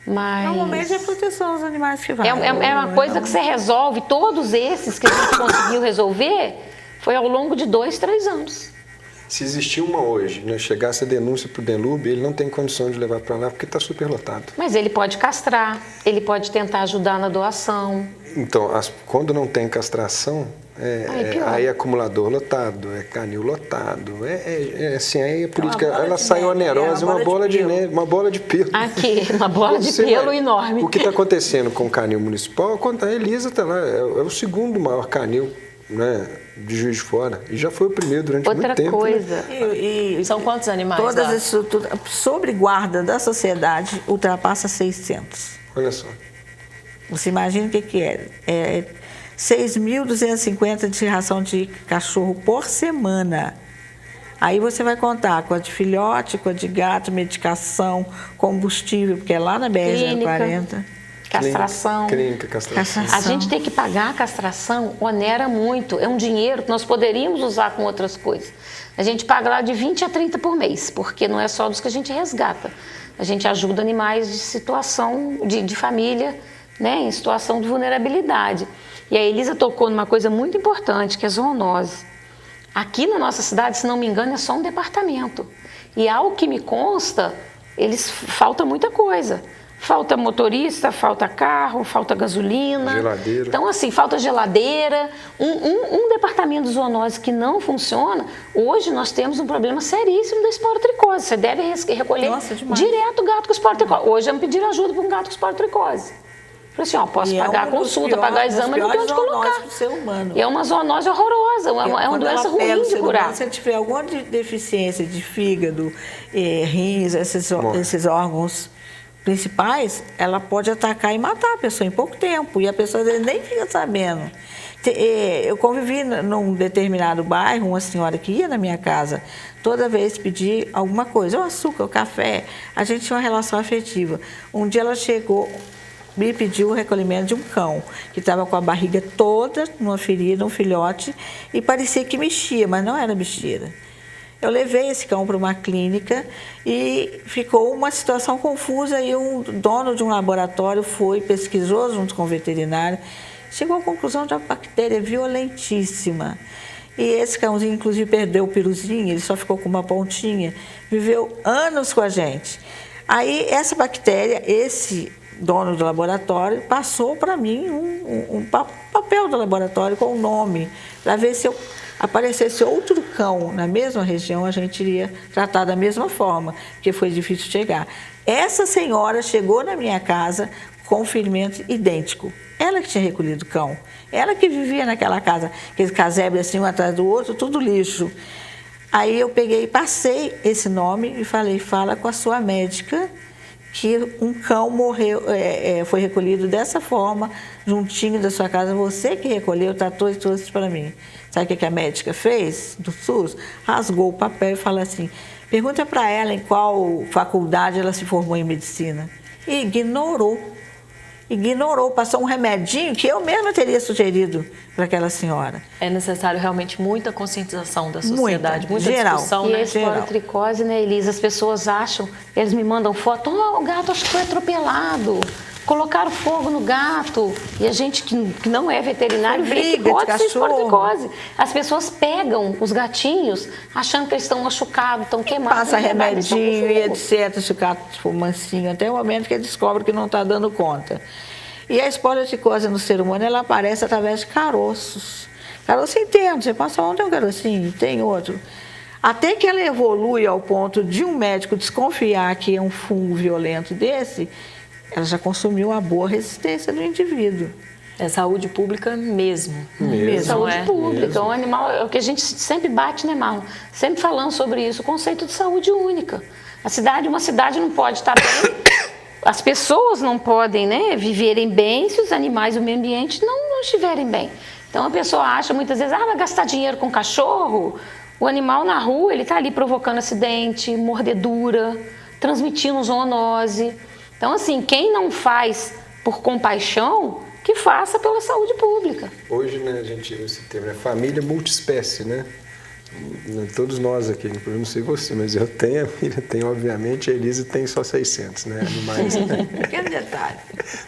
Mas normalmente é a proteção dos animais que vai. É uma coisa que você resolve. Todos esses que a gente conseguiu resolver foi ao longo de 2, 3 anos. Se existir uma hoje, né, chegasse a denúncia para o Denlub, ele não tem condição de levar para lá porque está superlotado. Mas ele pode castrar, ele pode tentar ajudar na doação. Então, quando não tem castração, aí é acumulador lotado, é canil lotado, assim, aí a política, ela sai onerosa, uma bola de neve, uma bola de pelo. Aqui, uma bola de pelo enorme. O que está acontecendo com o canil municipal, a Elisa está lá, é o segundo maior canil, né, de Juiz de Fora, e já foi o primeiro durante muito tempo. Outra coisa. Né? São quantos animais? Todas as estruturas, sobre guarda da sociedade, ultrapassa 600. Olha só. Você imagina o que é 6.250 de ração de cachorro por semana. Aí você vai contar com a de filhote, com a de gato, medicação, combustível, porque é lá na BR-040. Castração. Clínica, castração. A gente tem que pagar a castração, onera muito. É um dinheiro que nós poderíamos usar com outras coisas. A gente paga lá de 20 a 30 por mês, porque não é só dos que a gente resgata. A gente ajuda animais de situação de família, né, em situação de vulnerabilidade. E a Elisa tocou numa coisa muito importante, que é a zoonose. Aqui na nossa cidade, se não me engano, é só um departamento. E ao que me consta, falta muita coisa. Falta motorista, falta carro, falta gasolina. Geladeira. Então, assim, falta geladeira. Um departamento de zoonose que não funciona, hoje nós temos um problema seríssimo da esporotricose. Você deve recolher direto o gato com esporotricose. Hoje eu me pediram ajuda para um gato com esporotricose. Falei assim, posso pagar a consulta, pagar o exame, mas não tem onde colocar. É uma zoonose horrorosa, é uma doença ruim de curar. Se tiver alguma deficiência de fígado, rins, esses órgãos principais, ela pode atacar e matar a pessoa em pouco tempo, e a pessoa nem fica sabendo. Eu convivi num determinado bairro, uma senhora que ia na minha casa, toda vez pedir alguma coisa, o açúcar, o café, a gente tinha uma relação afetiva. Um dia ela chegou, me pediu o recolhimento de um cão, que estava com a barriga toda numa ferida, um filhote, e parecia que mexia, mas não era bicheira. Eu levei esse cão para uma clínica e ficou uma situação confusa e o dono de um laboratório pesquisou junto com o veterinário, chegou à conclusão de uma bactéria violentíssima. E esse cãozinho, inclusive, perdeu o piruzinho, ele só ficou com uma pontinha, viveu anos com a gente. Aí, essa bactéria, esse dono do laboratório, passou para mim um papel do laboratório com o nome, para ver se eu aparecesse outro cão na mesma região, a gente iria tratar da mesma forma, porque foi difícil chegar. Essa senhora chegou na minha casa com um ferimento idêntico. Ela que tinha recolhido o cão. Ela que vivia naquela casa, aquele casebre assim, um atrás do outro, tudo lixo. Aí eu peguei, passei esse nome e falei, fala com a sua médica que um cão morreu, foi recolhido dessa forma, juntinho da sua casa. Você que recolheu, tratou e trouxe para mim. Sabe o que a médica fez do SUS? Rasgou o papel e falou assim, pergunta para ela em qual faculdade ela se formou em medicina. E ignorou, passou um remedinho que eu mesma teria sugerido para aquela senhora. É necessário realmente muita conscientização da sociedade, muita geral. discussão, E né? a esporotricose, né, Elisa? As pessoas acham, eles me mandam foto, o gato acho que foi atropelado, colocaram fogo no gato. E a gente que não é veterinário vê que pode ser esporotricose. As pessoas pegam os gatinhos achando que eles estão machucados, estão queimados. Passa remedinho e etc, se o gato for mansinho, até o momento que ele descobre que não está dando conta. E a esporotricose no ser humano, ela aparece através de caroços. Caroço interno, você passa onde tem um carocinho, tem outro. Até que ela evolui ao ponto de um médico desconfiar que é um fungo violento desse, ela já consumiu a boa resistência do indivíduo. É saúde pública mesmo. Saúde pública. O animal, é o que a gente sempre bate, né, Marlon? Sempre falando sobre isso, o conceito de saúde única. Uma cidade não pode estar bem, as pessoas não podem, né, viverem bem se os animais e o meio ambiente não estiverem bem. Então a pessoa acha muitas vezes, vai gastar dinheiro com cachorro. O animal na rua, ele está ali provocando acidente, mordedura, transmitindo zoonose. Então, assim, quem não faz por compaixão, que faça pela saúde pública. Hoje, né, a gente usa esse termo, família multiespécie, né? Todos nós aqui, eu não sei você, mas eu tenho a filha, tenho obviamente, a Elisa tem só 600, né, animais. Né? Pequeno detalhe.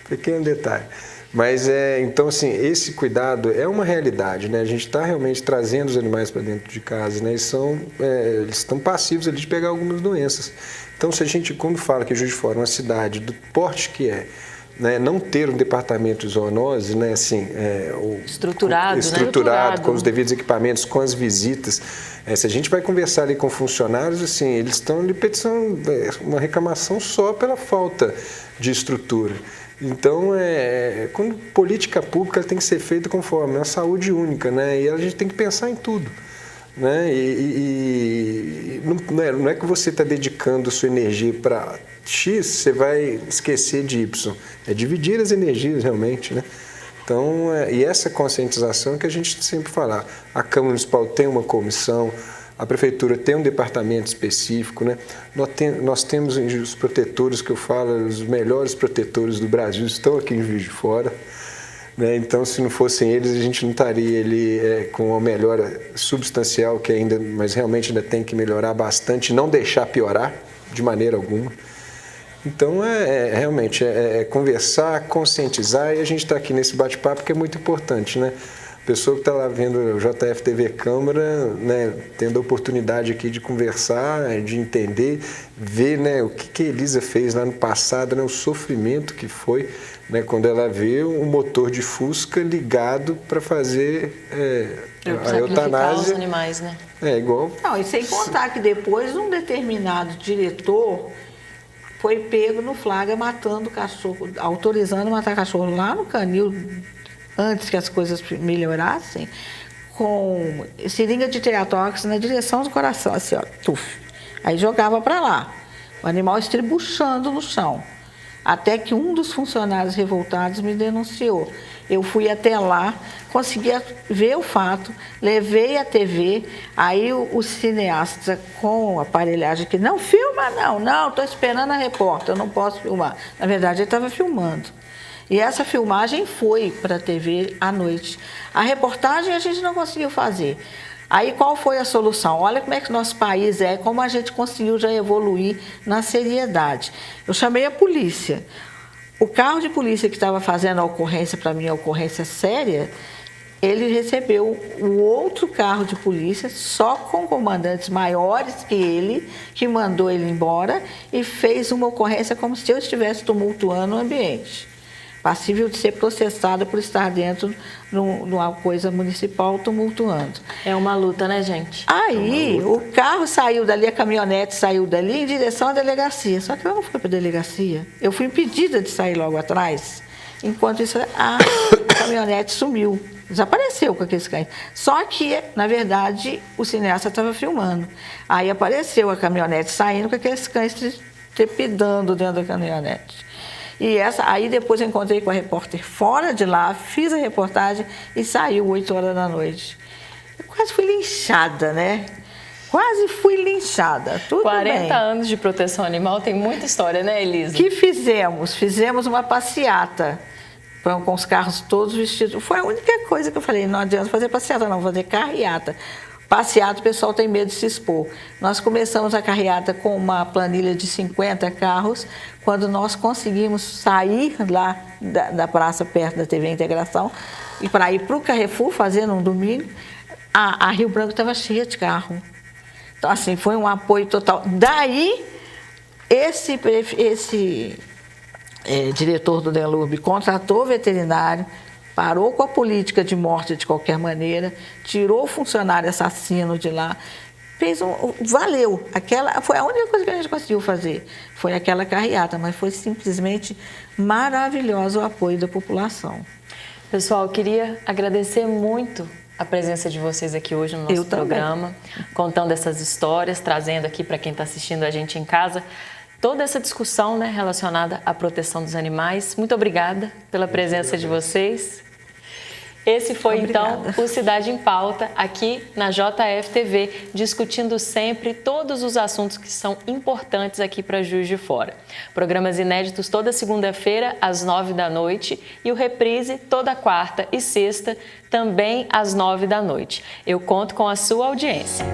Pequeno detalhe. Mas, então, assim, esse cuidado é uma realidade, né? A gente está realmente trazendo os animais para dentro de casa, né? Eles estão passivos ali de pegar algumas doenças. Então, se a gente, quando fala que Juiz de Fora é uma cidade do porte que é, né, não ter um departamento de zoonose, né, assim, estruturado, com os devidos equipamentos, com as visitas, se a gente vai conversar ali com funcionários, assim, eles estão ali petição, uma reclamação só pela falta de estrutura. Então, quando política pública tem que ser feita conforme a saúde única, né, e a gente tem que pensar em tudo. Né? Não é que você está dedicando sua energia para X, você vai esquecer de Y. É dividir as energias realmente, né? Então, e essa conscientização que a gente sempre fala. A Câmara Municipal tem uma comissão, a Prefeitura tem um departamento específico, né? Nós temos os protetores que eu falo, os melhores protetores do Brasil estão aqui em Juiz de Fora. Né? Então, se não fossem eles, a gente não estaria ali com uma melhora substancial, mas realmente ainda tem que melhorar bastante, não deixar piorar de maneira alguma. Então, realmente conversar, conscientizar, e a gente está aqui nesse bate-papo que é muito importante, né? A pessoa que está lá vendo o JF TV Câmara, né, tendo a oportunidade aqui de conversar, de entender, ver, né, o que a Elisa fez lá no passado, né, o sofrimento que foi, né, quando ela vê um motor de Fusca ligado para fazer a eutanásia. Os animais, né? Igual. Não, e sem contar que depois um determinado diretor foi pego no flagra matando cachorro, autorizando matar cachorro lá no canil, antes que as coisas melhorassem, com seringa de teatóx na direção do coração, assim, ó, tuf. Aí jogava para lá, o animal estribuchando no chão, até que um dos funcionários revoltados me denunciou. Eu fui até lá, consegui ver o fato, levei a TV, aí o cineasta com aparelhagem que não filma, não, estou esperando a repórter, eu não posso filmar. Na verdade, ele estava filmando. E essa filmagem foi para a TV à noite. A reportagem a gente não conseguiu fazer. Aí qual foi a solução? Olha como é que o nosso país é, como a gente conseguiu já evoluir na seriedade. Eu chamei a polícia. O carro de polícia que estava fazendo a ocorrência, para mim, a ocorrência séria, ele recebeu o outro carro de polícia, só com comandantes maiores que ele, que mandou ele embora e fez uma ocorrência como se eu estivesse tumultuando o ambiente. Passível de ser processada por estar dentro de uma coisa municipal tumultuando. É uma luta, né, gente? Aí, o carro saiu dali, a caminhonete saiu dali em direção à delegacia. Só que eu não fui para a delegacia. Eu fui impedida de sair logo atrás. Enquanto isso, a caminhonete sumiu. Desapareceu com aqueles cães. Só que, na verdade, o cineasta estava filmando. Aí apareceu a caminhonete saindo com aqueles cães trepidando dentro da caminhonete. E aí depois eu encontrei com a repórter fora de lá, fiz a reportagem e saiu 8 horas da noite. Eu quase fui linchada, né? Quase fui linchada. Tudo 40 bem. anos de proteção animal tem muita história, né, Elisa? O que fizemos? Fizemos uma passeata com os carros todos vestidos. Foi a única coisa que eu falei, não adianta fazer passeata, não, vou fazer carreata. Passeata, o pessoal tem medo de se expor. Nós começamos a carreata com uma planilha de 50 carros. Quando nós conseguimos sair lá da praça, perto da TV Integração, e para ir para o Carrefour, fazendo um domingo, a Rio Branco estava cheia de carro. Então, assim, foi um apoio total. Daí, esse diretor do Delurbe contratou o veterinário, parou com a política de morte de qualquer maneira, tirou o funcionário assassino de lá, valeu. Foi a única coisa que a gente conseguiu fazer, foi aquela carreata, mas foi simplesmente maravilhoso o apoio da população. Pessoal, eu queria agradecer muito a presença de vocês aqui hoje no nosso programa, contando essas histórias, trazendo aqui para quem está assistindo a gente em casa toda essa discussão, né, relacionada à proteção dos animais. Muito obrigada pela presença de vocês. Esse foi, então, o Cidade em Pauta, aqui na JF-TV, discutindo sempre todos os assuntos que são importantes aqui para Juiz de Fora. Programas inéditos toda segunda-feira, às 9 da noite, e o reprise toda quarta e sexta, também às 9 da noite. Eu conto com a sua audiência.